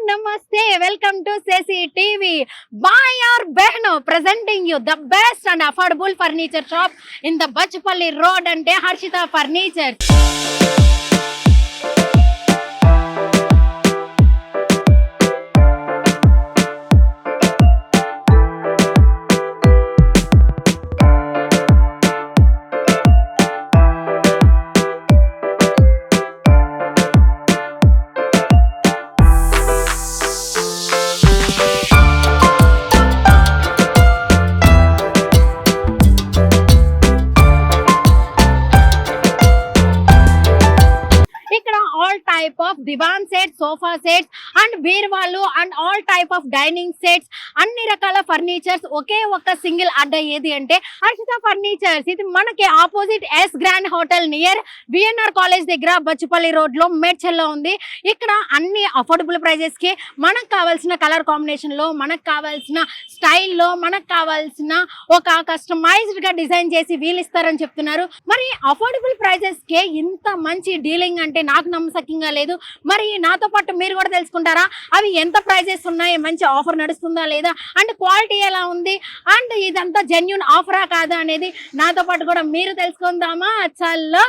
Namaste. Welcome to Sesi TV. Bhai or Behno presenting you the best and affordable furniture shop in the Bachpalli Road and Harshita Furniture. Type of divan sets, sofa sets and బీరువాలు and all type of dining sets అన్ని రకాల furnitures ఒకే ఒక single అడ్డ ఏది అంటే Harshita furnitures. ఇది మనకి opposite S grand hotel near VNR college దగ్గర బచ్చుపల్లి రోడ్ లో మేడ్చల్లో ఉంది. ఇక్కడ అన్ని అఫోర్డబుల్ ప్రైజెస్ కి మనకు కావాల్సిన కలర్ కాంబినేషన్ లో, మనకు కావాల్సిన స్టైల్లో, మనకు కావాల్సిన ఒక కస్టమైజ్డ్ గా డిజైన్ చేసి వీలు ఇస్తారని చెప్తున్నారు. మరి అఫోర్డబుల్ ప్రైజెస్ కి ఇంత మంచి డీలింగ్ అంటే నాకు నమ్మసక్యంగా లేదు. మరి నాతో పాటు మీరు కూడా తెలుసుకుంటారా అవి ఎంత ప్రైజెస్ ఉన్నాయి, మంచి ఆఫర్ నడుస్తుందా లేదా, అండ్ క్వాలిటీ ఎలా ఉంది, అండ్ ఇదంతా జెన్యూన్ ఆఫరా కాదా అనేది నాతో పాటు కూడా మీరు తెలుసుకుందామా? చల్లో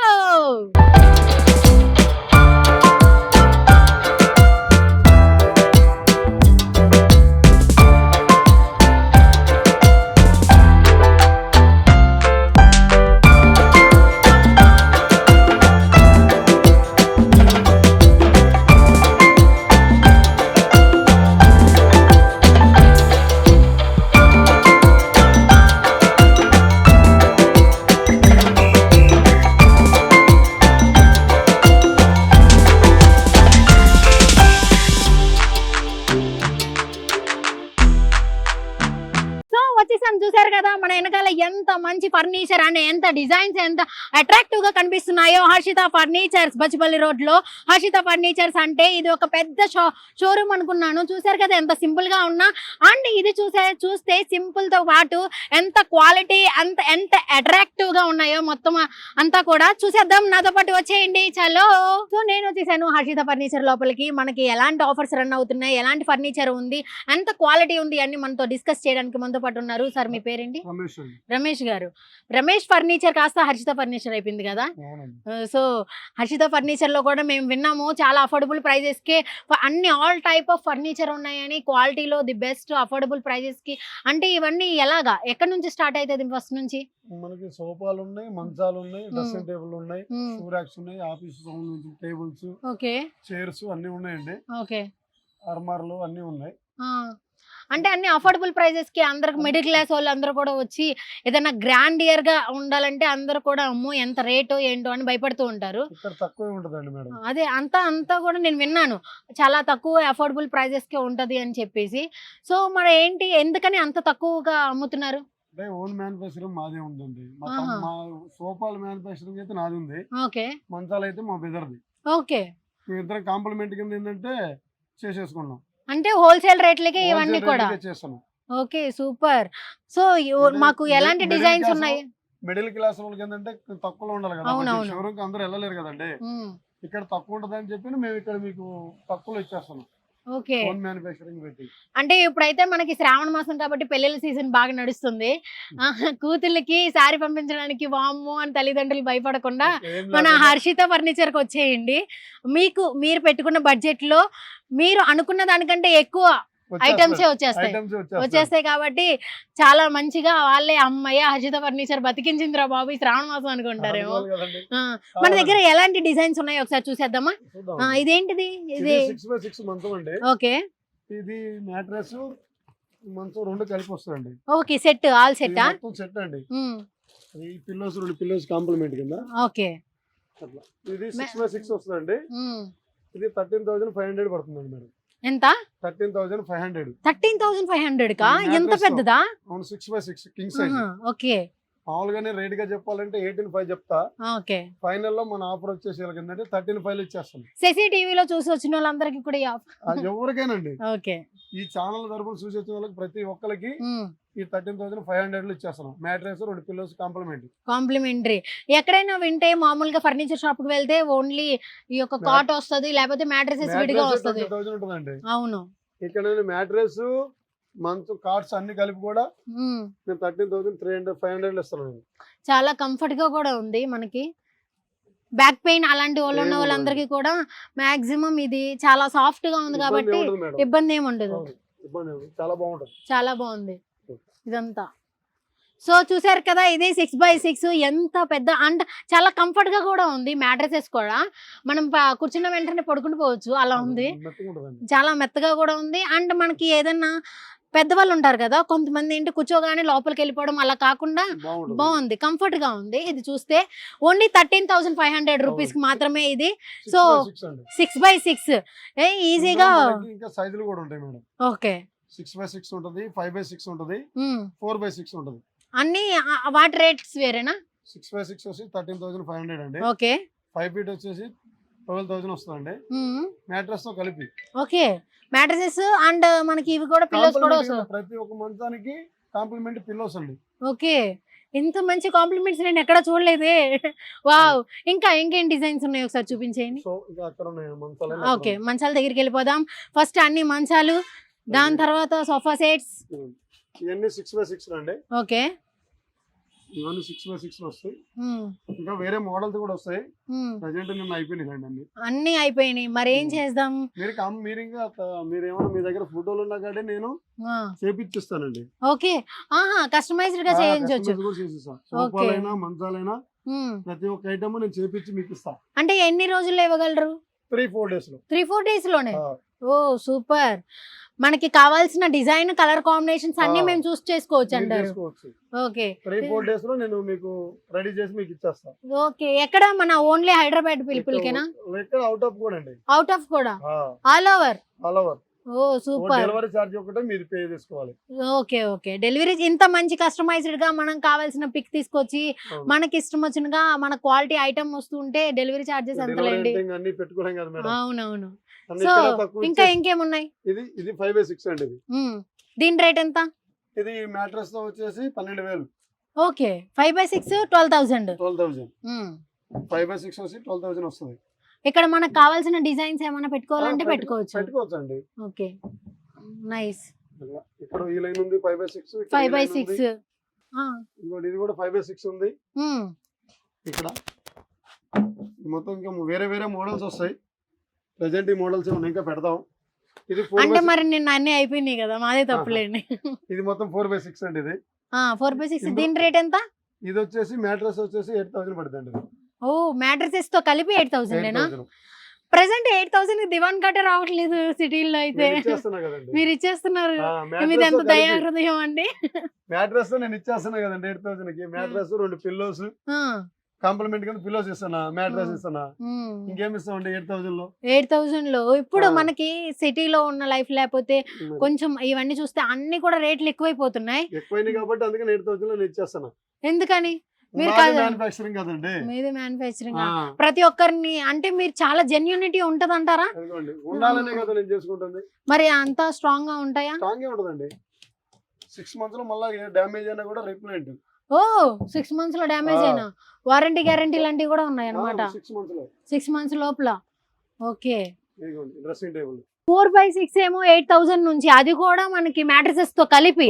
చూసారు కదా మన వెనకాల ఎంత మంచి ఫర్నిచర్ అండ్ ఎంత డిజైన్స్ ఎంత అట్రాక్టివ్ గా కనిపిస్తున్నాయో. హర్షిత ఫర్నిచర్స్ బచ్పల్లి రోడ్ లో. హర్షిత ఫర్నిచర్స్ అంటే ఇది ఒక పెద్ద షోరూమ్ అనుకున్నాను. చూసారు కదా ఎంత సింపుల్ గా ఉన్నా, అండ్ ఇది చూస్తే సింపుల్ తో పాటు ఎంత క్వాలిటీ ఎంత అట్రాక్టివ్ గా ఉన్నాయో మొత్తం అంతా కూడా చూసేద్దాం. నాతో పాటు వచ్చేయండి చలో. సో నేను వచ్చేసాను హర్షిత ఫర్నిచర్ లోపలికి. మనకి ఎలాంటి ఆఫర్స్ రన్ అవుతున్నాయి, ఎలాంటి ఫర్నిచర్ ఉంది, ఎంత క్వాలిటీ ఉంది అన్ని మనతో డిస్కస్ చేయడానికి మనతో పాటు ఉన్నారు. సార్ మీ పేరేంటి? రమేష్ గారు. రమేష్ ఫర్నిచర్ కాస్త హర్షిత ఫర్నిచర్ అయిపోయింది కదా. సో హర్షిత ఫర్నిచర్ లో కూడా మేము విన్నాము చాలా అఫోర్డబుల్ ప్రైజెస్ కి అన్ని ఆల్ టైప్ ఆఫ్ ఫర్నిచర్ ఉన్నాయని, క్వాలిటీలో ది బెస్ట్ అఫోర్డబుల్ ప్రైజెస్ కి. అంటే ఇవన్నీ ఎలాగా ఎక్కడి నుంచి స్టార్ట్ అవుతుంది? ఫస్ట్ నుంచి మనకి సోఫాలు ఉన్నాయి, మంచాలు ఉన్నాయి, డ్రెస్సింగ్ టేబుల్ ఉన్నాయి, షూరాక్స్ ఉన్నాయి, ఆఫీస్ టేబుల్స్, ఓకే, చైర్స్ అన్ని ఉన్నాయండి. ఓకే, అర్మార్లు అన్ని ఉన్నాయి. అంటే అన్ని అఫోర్డబుల్ ప్రైజెస్ కి అందరికి మిడిల్ క్లాస్ వాళ్ళు అందరూ కూడా వచ్చి ఏదైనా గ్రాండ్ ఇయర్ గా ఉండాలంటే అందరూ కూడా అమ్మో ఎంత రేటో ఏంటో అని భయపడుతూ ఉంటారు. అదే అంతా కూడా నేను విన్నాను చాలా తక్కువ అఫోర్డబుల్ ప్రైజెస్ కి ఉంటది అని చెప్పేసి. సో మరి ఏంటి, ఎందుకని అంత తక్కువగా అమ్ముతున్నారు? అంటే ఓన్ మ్యానుఫ్యాక్చరింగ్ మాదే ఉందండి. మా సోఫాల మ్యానుఫ్యాక్చరింగ్ అయితే నాది ఉంది. ఓకే, మంచాలు అయితే మా బెదర్ది. ఓకే, మీ ఇద్దరం కాంప్లిమెంట్ కింద ఏంటంటే చేసేసుకున్నాం. అంటే హోల్సేల్ రేట్లకి ఇవన్నీ కూడా. Okay super. సో మాకు ఎలాంటి డిజైన్స్ ఉన్నాయి? మిడిల్ క్లాస్ వాళ్ళకి ఏంటంటే తక్కువలో ఉండాలి కదా, షోరూమ్ అందరూ వెళ్ళలేరు కదండి. ఇక్కడ తక్కువ ఉంటది అని చెప్పి మేము ఇక్కడ మీకు తక్కువలో ఇచ్చేస్తున్నాం. ఓకే, ఓన్ మ్యానుఫ్యాక్చరింగ్ పెట్టి. అంటే ఇప్పుడైతే మనకి శ్రావణ మాసం కాబట్టి పెళ్లిళ్ళ సీజన్ బాగా నడుస్తుంది. కూతుళ్ళకి సారీ పంపించడానికి వామ్మో అని తల్లిదండ్రులు భయపడకుండా మన హర్షిత ఫర్నిచర్ కి వచ్చేయండి. మీరు పెట్టుకున్న బడ్జెట్ లో మీరు అనుకున్న దానికంటే ఎక్కువ ఐటమ్సే వచ్చేస్తాయి కాబట్టి చాలా మంచిగా వాళ్ళే అమ్మయ్య హర్షిత ఫర్నిచర్ బతికించిందిరా బాబు శ్రావణ మాసం అనుకుంటారేమో. మన దగ్గర ఎలాంటి డిజైన్స్ ఉన్నాయో ఒకసారి చూసేద్దామా? ఇదేంటిది? ఇది 6x6 మంచం అండి. ఓకే, ఇది మ్యాట్రెస్ మంచం రెండు కలిపి వస్తాయండి. Okay, set all set set అండి. ఈ పిల్లోస్ రెండు పిల్లోస్ కాంప్లిమెంట్ కింద. ఓకే, ఇది 6x6 వస్తుందండి. ఇది 13,500 పడుతుందండి మేడం. ఎంత? 13,500. 13,500 కా? ఎంత పెద్దదా? అవును, 6x6 కింగ్ సైజ్. ఓకే, మామూలుగానే రేట్ గా చెప్పాలంటే 18,500 చెప్తా. ఓకే, ఫైనల్ లో మన ఆఫర్ వచ్చేసి ఏంటంటే 13,500 ఇచ్చేస్తాం. సెసి టీవీలో చూసి వచ్చిన వాళ్ళందరికీ కూడా ఎవరికైనాండి. ఓకే, ఈ ఛానల్ తరపున చూసి వచ్చిన వాళ్ళకి ప్రతి ఒక్కరికి ఈ 13,500 ఇచ్చేస్తున్నాం. Mattress 2 pillows complimentary. ఎక్కడైనా వింటే మామూలుగా ఫర్నిచర్ షాప్ కి వెళ్తే ఓన్లీ ఈ యొక్క కాట్ వస్తది, లేకపోతే మ్యాట్రెసెస్ విడిగా వస్తది. 20,000 ఉంటుందండి. అవును. ఇక్కడ మ్యాట్రెస్ మంచం కార్డ్స్ అన్ని కలిపి కూడా నేను 13,500 ఇస్తున్నాను. చాలా కంఫర్ట్ గా కూడా ఉంది మనకి. బ్యాక్ పెయిన్ అలాంటి వాళ్ళు ఉన్న వాళ్ళందరికీ కూడా మాక్సిమం ఇది చాలా సాఫ్ట్ గా ఉంది కాబట్టి ఇబ్బంది ఏమి ఉండదు. చాలా బాగుంది ఇదంతా. సో చూసారు కదా, ఇది 6x6 ఎంత పెద్ద అండ్ చాలా కంఫర్ట్ గా కూడా ఉంది. మ్యాట్రసెస్ కూడా మనం కూర్చున్న వెంటనే పడుకుంటూ పోవచ్చు, అలా ఉంది. చాలా మెత్తగా కూడా ఉంది. అండ్ మనకి ఏదన్నా పెద్దవాళ్ళు ఉంటారు కదా, కొంతమంది ఏంటి కూర్చోగానే లోపలికి వెళ్ళిపోవడం అలా కాకుండా బాగుంది, కంఫర్ట్ గా ఉంది. ఇది చూస్తే ఓన్లీ 13,500 రూపీస్ కి మాత్రమే ఇది. సో 6x6 ఈజీగా. సైజులు కూడా ఉంటాయి మేడం. ఓకే, 6x6 ఉంటుంది, 5x6 ఉంటుంది, 4x6 ఉంటుంది. అన్ని వాటి రేట్స్ వేరేనా? 6x6 వచ్చి 13,500 అండి. ఓకే. 5 ఫీట్ వచ్చేసి 12,000 వస్తుందండి మ్యాట్రెస్ తో కలిపి. ఓకే, మ్యాట్రెసెస్ అండ్ మనకి ఇవి కూడా పిల్లోస్ కూడా వస్తాయి. ప్రతి ఒక్క మంచానికి కాంప్లిమెంట్ పిల్లోస్ అండి. ఓకే, ఇంత మంచి కాంప్లిమెంట్స్ నేను ఎక్కడ చూడలేదే. వావ్. ఇంకా ఇంకేం డిజైన్స్ ఉన్నాయి ఒకసారి చూపించేయండి. సో ఇంకా అక్కడ ఉన్నాయి మంచాలు. ఓకే, మంచాల దగ్గరికి వెళ్ళిపోదాం. ఫస్ట్ అన్ని మంచాలు, దాని తర్వాత సోఫా సెట్స్. ఇవన్నీ 6x6 అండి. ఓకే, ఇవన్నీ 6x6 వస్తాయి. ఇంకా వేరే మోడల్స్ కూడా వస్తాయి. ప్రెజెంట్ నిన్న అయిపోయినాయి అన్ని అయిపోయినాయి. మరి ఏం చేద్దాం? మీరు ఇంకా మీరు ఏమన్నా మీ దగ్గర ఫోటోలు ఉన్నా కానీ నేను చేపిస్తానండి. ఓకే, కస్టమైజ్డ్ గా చేయించవచ్చు. సోఫాలైనా మంచాలైనా ప్రతి ఒక్క ఐటమ్ నేను చేపించి మీకు ఇస్తా. అంటే ఎన్ని రోజుల్లో ఇవ్వగలరు? 3-4 డేస్ లో. 3-4 డేస్ లోనే? ఓ సూపర్. మనకి కావాల్సిన డిజైన్, కలర్ కాంబినేషన్స్ అన్ని మేము చూస్ చేసుకోవచ్చు అంటారు. ఓకే, 3-4 డేస్ లో నేను మీకు రెడీ చేసి మీకు ఇచ్చేస్తా. ఓకే, ఎక్కడ మన ఓన్లీ హైదరాబాద్ పీపుల్కేనా? ఎక్కడ అవుట్ ఆఫ్ కూడా అండి. అవుట్ ఆఫ్ కూడా, ఆల్ ఓవర్. ఓ సూపర్. డెలివరీ చార్జ్ ఒకటే మీరు పే చేసుకోవాలి. ఓకే ఓకే, డెలివరీ ఇంత మంచి కస్టమైజ్డ్ గా మనం కావాల్సిన పిక్ తీసుకొచ్చి మనకి ఇష్టం వచ్చినగా మన క్వాలిటీ ఐటమ్ వస్తుంటే డెలివరీ చార్జెస్ ఎంతలేండి? అవునవును. సో ఇంకా ఇంకేమున్నాయి? ఇది 5x6 అండి. దీని రేట్ ఎంత? ఇది మ్యాట్రెస్ తో వచ్చేసి 12,000. Okay, 5x6 12,000. 5x6 వచ్చి 12,000 వస్తుంది. ఇక్కడ మనకు కావాల్సిన డిజైన్స్ ఏమైనా పెట్టుకోవాలంటే పెట్టుకోవచ్చు అండి. Okay, nice. ఇక్కడ ఈ లైన్ ఉంది 5x6. 5x6 ఇది కూడా 5x6 ఉంది. ఇక్కడ మొత్తం ఇంకా వేరే వేరే మోడల్స్ వస్తాయి. ప్రెజెంట్ ఈ మోడల్స్ ఇంకా పెడతాం. ఇది అంటే మరి నిన్న అన్ని అయిపోయినాయి కదా, మాదే తప్పులేండి. ఇది మొత్తం 4x6 అండి. ఇది 4x6. దీని రేట్ ఎంత? ఇది వచ్చేసి మ్యాట్రెస్ వచ్చేసి 8,000 పడుతుంది. ఓ, మ్యాట్రెసెస్ తో కలిపి 8,000 ప్రెసెంట్ 8,000 దివాన్ కట్ట రావట్లేదు సిటీల్లో. అయితే మీరు ఇచ్చేస్తున్నారు. మీది ఎంత దయా హృదయం అండి. మ్యాట్రెస్ నేను ఇచ్చేస్తున్నా కదండి 8,000 కి. మ్యాట్రెస్ 2 పిల్లోస్ కాంప్లిమెంట్ కింద పిల్లోస్ ఇస్తానా, మ్యాట్రెస్ ఇస్తానా, ఇంకేం ఇస్తామండి 8,000 లో. ఇప్పుడు మనకి సిటీలో ఉన్న లైఫ్ లేకపోతే కొంచెం ఇవన్నీ చూస్తే అన్ని కూడా రేట్లు ఎక్కువైపోతున్నాయి. ఎక్కువైనాయి కాబట్టి అందుకని 8,000 లో ఇచ్చేస్తాను. ఎందుకని? మీరు మ్యానుఫ్యాక్చరింగ్ కదండి, మీది మ్యానుఫ్యాక్చరింగ్. ప్రతి ఒక్కరిని అంటే మీరు చాలా జెన్యూనిటీ ఉంటది అంటారా? ఉండాలనే కదా నేను చేసుకుంటుంది. మరి అంత స్ట్రాంగ్ గా ఉంటాయా? స్ట్రాంగ్ గా ఉంటదండి. 6 months లో మళ్ళీ డ్యామేజ్ అయినా కూడా రిప్లేంట్. ఓ 6 months లో డ్యామేజ్ అయినా వారంటీ గ్యారంటీ లాంటివి కూడా ఉన్నాయి అన్నమాట. 6 months లోపల. ఓకే, డ్రెస్సింగ్ టేబుల్ 4x6 ఏమో 8,000 నుంచి, అది కూడా మనకి మ్యాట్రెసెస్ తో కలిపి.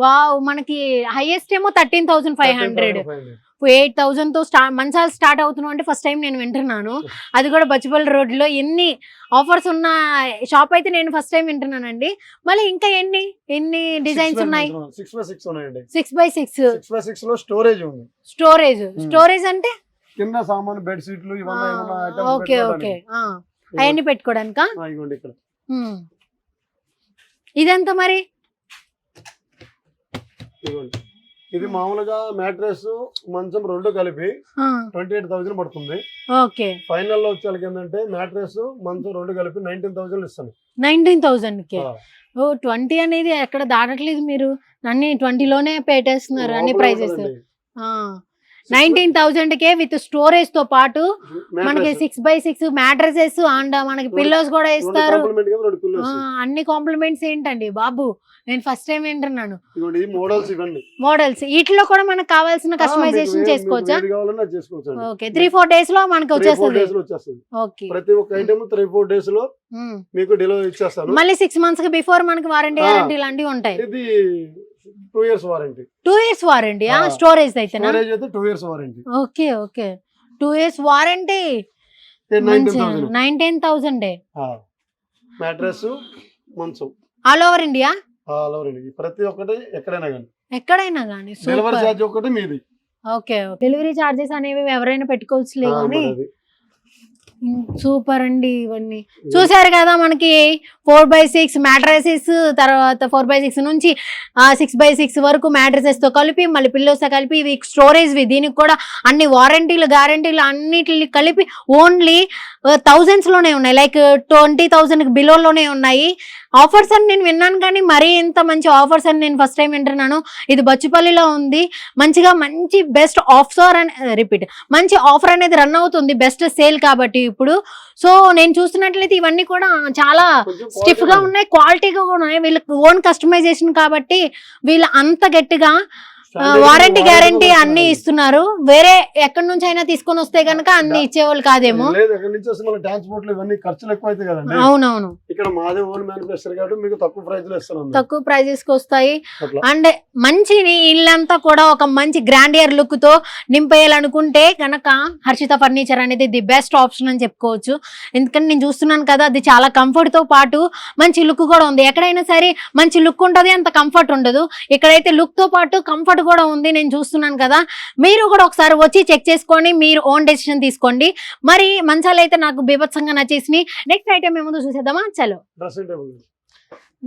వావ్, మనకి హైయెస్ట్ ఏమో 13,500. 8,000 తో మంచాలు స్టార్ట్ అవుతున్నాం అంటే ఫస్ట్ టైం నేను వింటున్నాను. అది కూడా బచ్చిపల్లి రోడ్ లో. ఎన్ని ఆఫర్స్ ఉన్న షాప్ అయితే నేను ఫస్ట్ టైం వింటున్నానండి. మళ్ళీ ఇంకా ఎన్ని డిజైన్స్ ఉన్నాయి? 6x6 ఉన్నాయండి. 6x6 లో స్టోరేజ్ ఉంది. స్టోరేజ్ అంటే కింద సామాను, బెడ్ షీట్లు ఇవన్నీ. ఓకే ఓకే, అవన్నీ పెట్టుకోవడానికా? ఇక్కడ ఇదెంత మరి? ఇది మామూలుగా మ్యాట్రెస్ మంచం 2 కలిపి 28,000 పడుతుంది. ఓకే, ఫైనల్ లో వచ్చేకి ఏంటంటే మ్యాట్రెస్ మంచం 2 కలిపి 19,000 ఇస్తాను. 19,000 కి? ఓ 20 అనేది ఎక్కడ దాటట్లేదు. మీరు అన్ని 20 లోనే పెట్టేస్తున్నారు అన్ని ప్రైజెస్. 19,000 కే విత్ స్టోరేజ్ తో పాటు మనకి 6x6 మ్యాట్రసెస్ అండ్ మనకి పిల్లోస్ కూడా ఇస్తారు. అన్ని కాంప్లిమెంట్స్ ఏంటండి బాబు, నేను ఫస్ట్ టైం వింటున్నాను. మోడల్స్ వీటిలో కూడా మనకు కావాల్సిన కస్టమైజేషన్ చేసుకోవచ్చా? ఓకే, 3-4 డేస్ లో మనకి వచ్చేస్తుంది. ఓకే, ప్రతి ఒక్క ఐటమ్ 3-4 డేస్ లో మీకు డెలివరీ ఇచ్చేస్తాను. మళ్ళీ 6 months కి బిఫోర్ మనకి వారంటీ గ్యారంటీ లాంటివి ఉంటాయి. ఇది 2 years warranty. 2 years warranty storage అయితే 2 years warranty. Okay okay, 2 years warranty. 19,000 mattress మంచం ఆల్ ఓవర్ ఇండియా. ప్రతి ఒక్కటి ఎక్కడైనా కానీ డెలివరీ చార్జ్ ఒకటి మీది. ఓకే, డెలివరీ చార్జెస్ అనేవి ఎవరైనా పెట్టుకోవచ్చులే కానీ సూపర్ అండి. ఇవన్నీ చూసారు కదా, మనకి 4x6 మ్యాట్రసెస్, తర్వాత 4x6 నుంచి 6x6 వరకు మ్యాట్రసెస్ తో కలిపి మళ్ళీ పిల్లోస్ తో కలిపి ఇవి స్టోరేజ్ వి. దీనికి కూడా అన్ని వారంటీలు గ్యారంటీలు అన్నిటిని కలిపి ఓన్లీ 1000s లోనే ఉన్నాయి, లైక్ 20,000 బిలోలోనే ఉన్నాయి. ఆఫర్స్ అని నేను విన్నాను కానీ మరీ ఇంత మంచి ఆఫర్స్ అని నేను ఫస్ట్ టైం వింటున్నాను. ఇది బచ్చుపల్లిలో ఉంది. మంచి బెస్ట్ ఆఫర్ మంచి ఆఫర్ అనేది రన్ అవుతుంది, బెస్ట్ సేల్ కాబట్టి ఇప్పుడు. సో నేను చూస్తున్నట్లయితే ఇవన్నీ కూడా చాలా స్టిఫ్ గా ఉన్నాయి, క్వాలిటీగా కూడా ఉన్నాయి. వీళ్ళకి ఓన్ కస్టమైజేషన్ కాబట్టి వీళ్ళు అంత గట్టిగా వారంటీ గ్యారంటీ అన్ని ఇస్తున్నారు. వేరే ఎక్కడి నుంచి అయినా తీసుకొని వస్తే గనక అన్ని ఇచ్చేవాళ్ళు కాదేమో. అవునవును, ఇక్కడ మాదే ఓన్ మ్యానుఫ్యాక్చర్ కాబట్టి మీకు తక్కువ ప్రైస్ లో ఇస్తున్నాం, తక్కువ ప్రైజెస్ కి వస్తాయి. అండ్ మంచి ఇల్లంతా కూడా ఒక మంచి గ్రాండియర్ లుక్ తో నింపేయాలనుకుంటే గనక హర్షిత ఫర్నిచర్ అనేది ది బెస్ట్ ఆప్షన్ అని చెప్పుకోవచ్చు. ఎందుకంటే నేను చూస్తున్నాను కదా, అది చాలా కంఫర్ట్ తో పాటు మంచి లుక్ కూడా ఉంది. ఎక్కడైనా సరే మంచి లుక్ ఉంటది, అంత కంఫర్ట్ ఉండదు. ఇక్కడైతే లుక్ తో పాటు కంఫర్ట్ కూడా ఉంది, నేను చూస్తున్నాను కదా. మీరు కూడా ఒకసారి వచ్చి చెక్ చేసుకొని మీరు ఓన్ డెసిషన్ తీసుకోండి. మరి మంచాలు అయితే నాకు బీభత్సంగా నచ్చేసినాయి. నెక్స్ట్ ఐటమ్ ఏముందో చూసేద్దామా? చలో,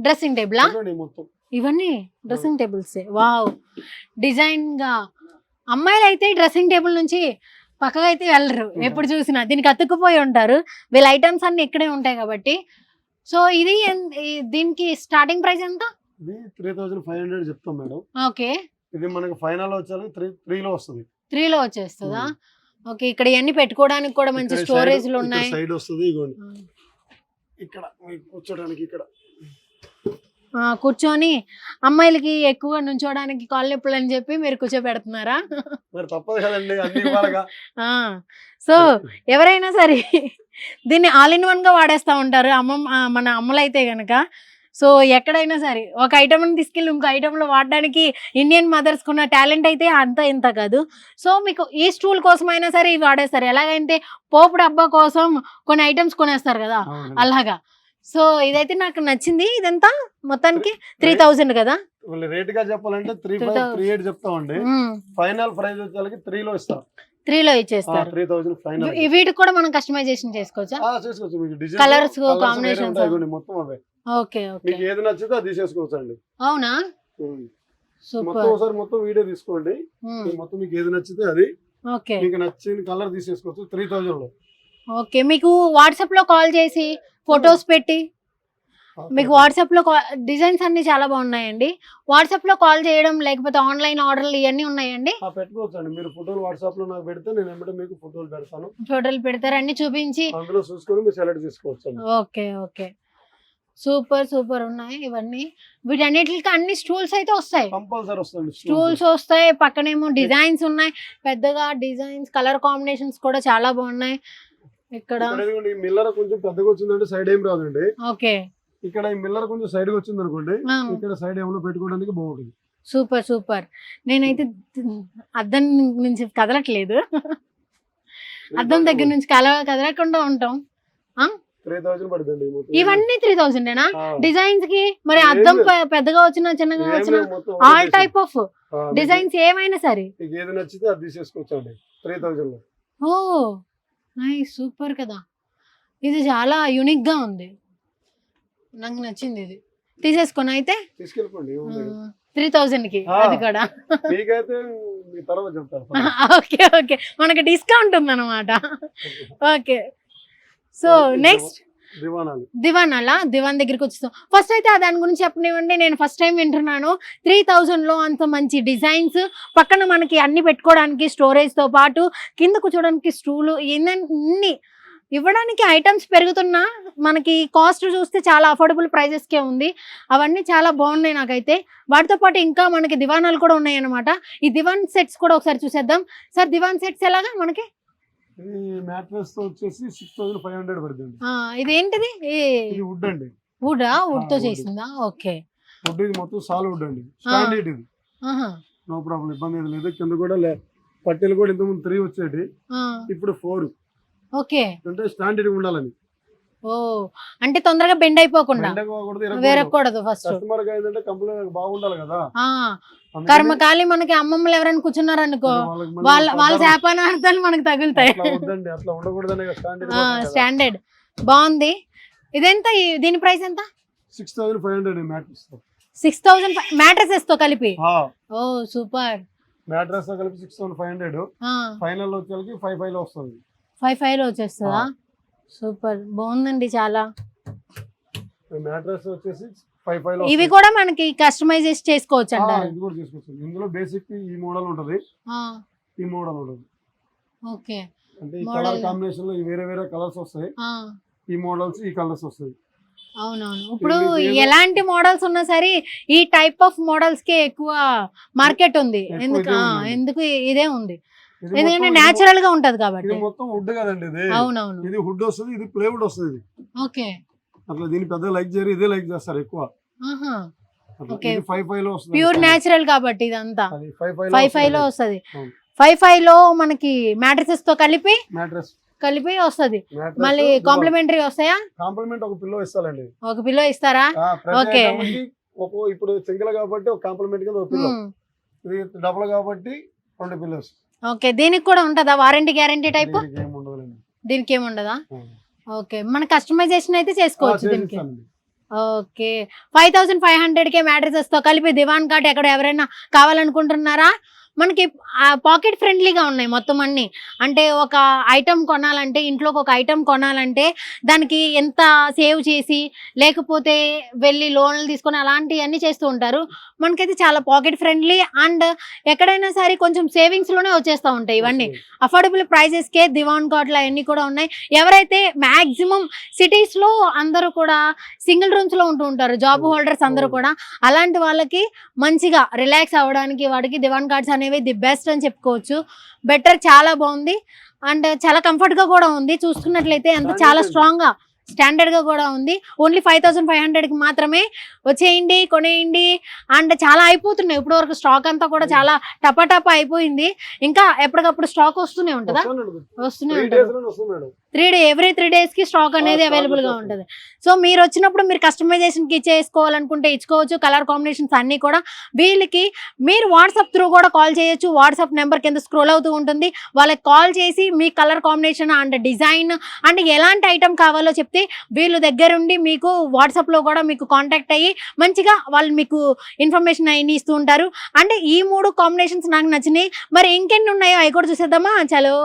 డ్రెస్సింగ్ టేబుల్. ఇవన్నీ డ్రెస్సింగ్ టేబుల్స్. వావ్, డిజైన్ గా. అమ్మాయిలు అయితే డ్రెస్సింగ్ టేబుల్ నుంచి పక్కగా అయితే వెళ్ళరు, ఎప్పుడు చూసినా దీనికి అతుక్కుపోయి ఉంటారు. వీళ్ళ ఐటమ్స్ అన్ని ఇక్కడే ఉంటాయి కాబట్టి. సో ఇది దీనికి స్టార్టింగ్ ప్రైస్ ఎంత? 3,500 చెప్తాం మేడం. ఓకే, ఇది మనకి ఫైనల్ వచ్చేది 3 లో వస్తుంది. 3 లో వచ్చేస్తుందా? ఓకే, ఇక్కడ ఇవన్నీ పెట్టుకోవడానికి కూడా మంచి స్టోరేజ్లు ఉన్నాయి. సైడ్ వస్తుంది, ఇగోండి ఇక్కడ కూర్చోడానికి. ఇక్కడ కూర్చొని అమ్మాయిలకి ఎక్కువ నుంచోడానికి కాళ్ళు నొప్పులు అని చెప్పి మీరు కూర్చోబెడుతున్నారా? మరి తప్పదు కదండి, అన్ని. సో ఎవరైనా సరే దీన్ని ఆల్ ఇన్ వన్ గా వాడేస్తా ఉంటారు మన అమ్మలైతే గనక. సో ఎక్కడైనా సరే ఒక ఐటమ్ తీసుకెళ్ళి ఇంకో ఐటమ్లో వాడడానికి ఇండియన్ మదర్స్ కున్న టాలెంట్ అయితే అంత ఇంత కాదు. సో మీకు ఈ స్టూల్ కోసమైనా సరే ఇవి వాడేస్తారు. ఎలాగైతే పోపు డబ్బా కోసం కొన్ని ఐటమ్స్ కొనేస్తారు కదా, అలాగా. సో ఇదైతే నాకు నచ్చింది. ఇదంతా మొత్తానికి 3,000 కదా. రేట్ గా చెప్పాలంటే 3,538 చెప్తామండి. ఫైనల్ ప్రైస్ వచ్చేసరికి 3 లో ఇస్తాం. 3 లో ఇచ్చేస్తారు. 3,000 ఫైనల్. వీటికి కూడా మనం కస్టమైజేషన్ చేసుకోవచ్చా? చేసుకోవచ్చు. మీకు డిజైన్, కలర్స్, కాంబినేషన్స్ మొత్తం అవే. ఓకే ఓకే, మీకు ఏది నచ్చితే అది తీసేసుకోవచ్చు అండి. అవునా? మొత్తం ఒకసారి మొత్తం వీడియో తీసుకోండి, మొత్తం మీకు ఏది నచ్చితే అది. ఓకే, మీకు నచ్చిన కలర్ తీసేసుకోవచ్చు 3,000 లో. ఓకే, మీకు వాట్సాప్ లో కాల్ చేసి ఫొటోస్ పెట్టి మీకు వాట్సాప్ లో డిజైన్స్ అన్ని చాలా బాగున్నాయండి. వాట్సాప్ లో కాల్ చేయడం లేకపోతే ఆన్లైన్ ఆర్డర్లు ఇవన్నీ ఉన్నాయండి. పెట్టుకోవచ్చు అండి. మీరు ఫోటోలు వాట్సాప్ లో నాకు పెడితే నేను ఎమ్మటే మీకు ఫోటోలు పెడతాను. ఫోటోలు పెడతారు, అన్ని చూపించి అందులో చూసుకొని మీరు సెలెక్ట్ చేసుకోవచ్చు. ఓకే ఓకే, సూపర్ సూపర్ ఉన్నాయి ఇవన్నీ. వీటన్నిటికి అన్ని స్టూల్స్ అయితే వస్తాయి, కంపల్సరీ వస్తాయి. స్టూల్స్ వస్తాయి, పక్కనేమో డిజైన్స్ ఉన్నాయి, పెద్దగా డిజైన్స్, కలర్ కాంబినేషన్స్ కూడా చాలా బాగున్నాయి. ఇక్కడ మిల్లర్ కొంచెం పెద్దగా వచ్చిందంటే సైడ్ ఏం రాదండి. ఓకే, ఇక్కడ ఈ మిల్లర్ కొంచెం సైడ్ గా వచ్చింది అనుకోండి, ఇక్కడ సైడ్ ఏమైనా పెట్టుకోవడానికి బాగుంటుంది. Super super. నేనైతే అద్దం నుంచి కదలట్లేదు, అద్దం దగ్గర నుంచి కదలకుండా ఉంటాం. 3,000 పడుతుంది. ఇవన్నీ 3,000ఏనా డిజైన్స్ కి? మరి అద్దం పెద్దగా వచ్చిన చిన్నగా వచ్చిన ఆల్ టైప్ ఆఫ్ డిజైన్స్ ఏమైనా సరే ఏది నచ్చితే అది తీసేసుకోవచ్చు అండి 3,000 లో. ఓ నైస్, సూపర్ కదా. ఇది చాలా యూనిక్ గా ఉంది, నాకు నచ్చింది. ఇది తీసేసుకోను అయితే, తీసుకెళ్ళిపోండి 3,000 కి. అది కూడా ఓకే ఓకే, మనకి డిస్కౌంట్ ఉంది అనమాట. ఓకే, సో నెక్స్ట్ దివాన్ దివాన్ దగ్గరికి వచ్చేస్తాం. ఫస్ట్ అయితే దాని గురించి చెప్పనివ్వండి, నేను ఫస్ట్ టైం వింటున్నాను. 3000 లో అంత మంచి డిజైన్స్, పక్కన మనకి అన్ని పెట్టుకోవడానికి స్టోరేజ్ తో పాటు కింద కూర్చోడానికి స్టూలు, ఇన్ని ఇవ్వడానికి ఐటమ్స్ పెరుగుతున్నా మనకి కాస్ట్ చూస్తే చాలా అఫోర్డబుల్ ప్రైజెస్కే ఉంది. అవన్నీ చాలా బాగున్నాయి నాకైతే. వాటితో పాటు ఇంకా మనకి దివానాలు కూడా ఉన్నాయి అనమాట. ఈ దివాన్ సెట్స్ కూడా ఒకసారి చూసేద్దాం. సార్ దివాన్ సెట్స్ ఎలాగా మనకి? మ్యాట్రెస్ వచ్చేసి 6500 పడుతుంది. ఇదేంటిది? వుడ్ అండి. వుడ్ తో చేసిందా? ఓకే. వుడ్ ఇది మొత్తం సాల్ వుడ్ అండి. స్టాండర్డ్ ఇది. నో ప్రాబ్లం, ఇబ్బంది ఏం లేదు. కింద కూడా పట్టెలు కూడా ఇంతకుముందు 3 వచ్చేటి, ఇప్పుడు 4. ఓకే, అంటే స్టాండర్డ్ ఉండాలని. అంటే తొందరగా బెండ్ అయిపోకుండా వేరకూడదు. ఫస్ట్ కస్టమర్ కి ఏంటంటే కంప్లీట్ బాగుండాలి కదా. కర్మకాలి మనకి అమ్మమ్మలు ఎవరైనా కూర్చున్నారు అనుకో, వాళ్ళ శాపానార్థాలు మనకు తగులుతాయి. అట్లా ఉండకూడదు. స్టాండర్డ్ బాగుంది. ఇదెంత? దీని ప్రైస్ ఎంత? 6500 మ్యాట్రెస్. 6000 మ్యాట్రెసెస్ తో కలిపి? సూపర్. మ్యాట్రెస్ తో కలిపి 6500. ఫైనల్ వచ్చేసరికి 55 లో వస్తుంది. 55 లో వచ్చేస్తుందా? సూపర్, బాగుందండి చాలా. మ్యాట్రెస్ వచ్చేసి 55 లో. ఇవి కూడా మనకి కస్టమైజ్ చేసుకోవచ్చు అంటారు? ఇది కూడా చేసుకోవచ్చు. ఇందులో బేసిక్ ఈ మోడల్ ఉంటది, ఈ మోడల్ ఉంటది. ఓకే, అంటే ఈ కలర్ కాంబినేషన్ లో వేరే వేరే కలర్స్ వస్తాయి. ఈ మోడల్స్, ఈ కలర్స్ వస్తాయి. అవునవును. ఇప్పుడు ఎలాంటి మోడల్స్ ఉన్నా సరే ఈ టైప్ ఆఫ్ మోడల్స్ కే ఎక్కువ మార్కెట్ ఉంది. ఎందుకు ఇదే ఉంది, ఎందుకంటే నేచురల్ గా ఉంటది కాబట్టి. ఇది మొత్తం వుడ్ కదండి. ఇది అవునవును, ఇది వుడ్ వస్తుంది, ఇది ప్లేవుడ్ వస్తుంది. ఓకే, అట్లా దీని పెద్ద లైక్ చేయరు, ఇదే లైక్ చేస్తారు ఎక్కువ. ఓకే, 55 లో వస్తుంది. ప్యూర్ నేచురల్ కాబట్టి ఇదంతా 55 లో వస్తుంది. 55 లో మనకి మ్యాట్రెసెస్ తో కలిపి వస్తుంది. మళ్ళీ కాంప్లిమెంటరీ వస్తాయా? కాంప్లిమెంట్ ఒక పిల్లో ఇస్తారండి. ఒక పిల్లో ఇస్తారా? ఓకే, ఇప్పుడు సింగిల్ కాబట్టి ఒక కాంప్లిమెంట్ కింద ఒక పిల్లో, ఇది డబుల్ కాబట్టి 2 పిల్లోస్. ఓకే, దీనికి కూడా ఉంటదా వారంటీ గ్యారంటీ టైప్? దీనికి ఏముండదా? ఓకే, మన కస్టమైజేషన్ అయితే చేసుకోవచ్చు దీనికి. ఓకే, 5500 కే మ్యాట్రెసెస్ తో కలిపి దివాన్ కాట్ ఎక్కడ ఎవరైనా కావాలనుకుంటున్నారా? మనకి పాకెట్ ఫ్రెండ్లీగా ఉన్నాయి మొత్తం అన్ని. అంటే ఒక ఐటమ్ కొనాలంటే, ఇంట్లోకి ఒక ఐటమ్ కొనాలంటే దానికి ఎంత సేవ్ చేసి, లేకపోతే వెళ్ళి లోన్లు తీసుకొని అలాంటివన్నీ చేస్తూ ఉంటారు. మనకైతే చాలా పాకెట్ ఫ్రెండ్లీ అండ్ ఎక్కడైనా సరే కొంచెం సేవింగ్స్ లోనే వచ్చేస్తూ ఉంటాయి. ఇవన్నీ అఫోర్డబుల్ ప్రైజెస్ కే దివాన్ కాట్లు అవన్నీ కూడా ఉన్నాయి. ఎవరైతే మాక్సిమం సిటీస్ లో అందరూ కూడా సింగిల్ రూమ్స్ లో ఉంటూ ఉంటారు, జాబ్ హోల్డర్స్ అందరూ కూడా, అలాంటి వాళ్ళకి మంచిగా రిలాక్స్ అవ్వడానికి వాడికి దివాన్ కార్డ్స్ అనేవి ది బెస్ట్ అని చెప్పుకోవచ్చు. బెటర్, చాలా బాగుంది అండ్ చాలా కంఫర్ట్ గా కూడా ఉంది. చూసుకున్నట్లయితే అంత చాలా స్ట్రాంగ్ గా స్టాండర్డ్ గా కూడా ఉంది. ఓన్లీ 5500 కి మాత్రమే వచ్చేయండి, కొనేయండి. అండ్ చాలా అయిపోతున్నాయి ఇప్పుడు వరకు, స్టాక్ అంతా కూడా చాలా టపా అయిపోయింది. ఇంకా ఎప్పటికప్పుడు స్టాక్ వస్తూనే ఉంటుందా? వస్తూనే ఉంటుంది. ఎవ్రీ 3 days కి స్టాక్ అనేది అవైలబుల్ గా ఉంటుంది. సో మీరు వచ్చినప్పుడు మీరు కస్టమైజేషన్ కి చేసుకోవాలనుకుంటే ఇచ్చుకోవచ్చు. కలర్ కాంబినేషన్స్ అన్ని కూడా వీళ్ళకి మీరు వాట్సాప్ త్రూ కూడా కాల్ చేయొచ్చు. వాట్సాప్ నెంబర్ కింద స్క్రోల్ అవుతూ ఉంటుంది. వాళ్ళకి కాల్ చేసి మీ colour combination and design and ఎలాంటి ఐటమ్ కావాలో చెప్తే వీళ్ళు దగ్గరుండి మీకు వాట్సాప్ లో కూడా మీకు కాంటాక్ట్ అయ్యి మంచిగా వాళ్ళు మీకు ఇన్ఫర్మేషన్ అయ్యి ఇస్తూ ఉంటారు. అంటే ఈ 3 కాంబినేషన్స్ నాకు నచ్చినాయి. మరి ఇంకెన్ని ఉన్నాయో అవి కూడా చూసేద్దామా? చలో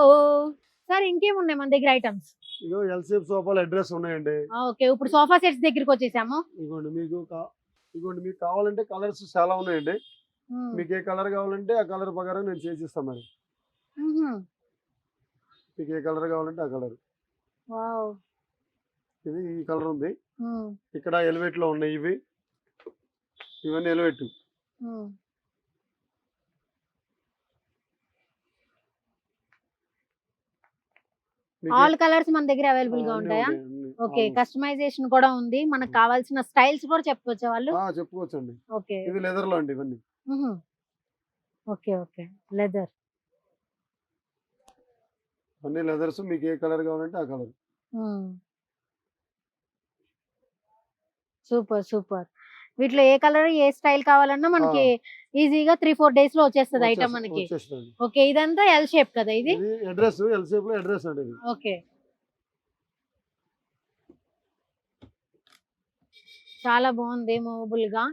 సార్, ఇంకేమున్నాయి మన దగ్గర ఐటమ్స్? ఇగో ఎల్ షేప్ సోఫాల అడ్రస్ ఉన్నాయండి. ఓకే, ఇప్పుడు సోఫా సెట్స్ దగ్గరికి వచ్చేసాము. ఇగోండి మీకు కావాలంటే కలర్స్ చాలా ఉన్నాయండి. మీకు ఏ కలర్ కావాలంటే ఆ కలర్ ప్రకారం నేను చేసిస్తాను మేడం. మీకు ఏ కలర్ కావాలంటే ఆ కలర్. ఇది ఈ కలర్ ఉంది. ఇక్కడ ఎలివేట్ లో ఉన్నాయి ఇవన్నీ ఎలివేట్. ఆల్ కలర్స్ మన దగ్గర అవైలబుల్ గా ఉంటాయా? ఓకే, కస్టమైజేషన్ కూడా ఉంది. మనకు కావాల్సిన స్టైల్స్ కూడా చెప్పుకోవచ్చు వాళ్ళు? చెప్పుకోవచ్చండి. ఓకే, ఇది లెదర్ లో అండి ఇవన్నీ. ఓకే, లెదర్ అన్ని లెదర్స్. మీకు ఏ కలర్ కావాలంటే ఆ కలర్. సూపర్. వీటిలో ఏ కలర్ ఏ స్టైల్ కావాలన్నా మనకి ఈజీగా 3-4 days లో వచ్చేస్తుంది ఐటమ్ మనకి. ఓకే, ఇదంతా ఎల్ షేప్ కదా? ఇది అడ్రస్ ఎల్ షేప్ లో అడ్రస్ అండి. ఓకే, చాలా బాగుంది మూవబుల్ గా.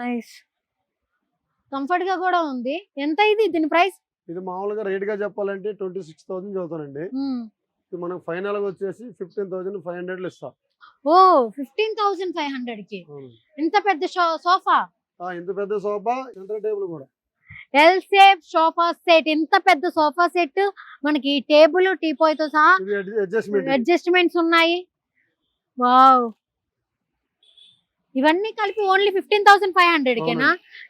నైస్, కంఫర్ట్ గా కూడా ఉంది. ఎంత ఇది దీని ప్రైస్? ఇది మామూలుగా రేట్ గా చెప్పాలంటే 26,000 చదువుతానండి. ఇది మనకు ఫైనల్ గా వచ్చేసి 15,500 లో ఇస్తా. ఓ 15,500 కి అవును. ఇంత పెద్ద సోఫా, ఇంత పెద్ద సోఫా, సెంటర్ టేబుల్ కూడా. ఎల్ షేప్ సోఫా సెట్, ఇంత పెద్ద సోఫా సెట్ మనకి టేబుల్ టీపాయ్ తో సహా ఇది అడ్జస్ట్మెంట్. అడ్జస్ట్మెంట్స్ ఉన్నాయి. వావ్, ఇవన్నీ కలిపి ఓన్లీ 15,500 కేనా?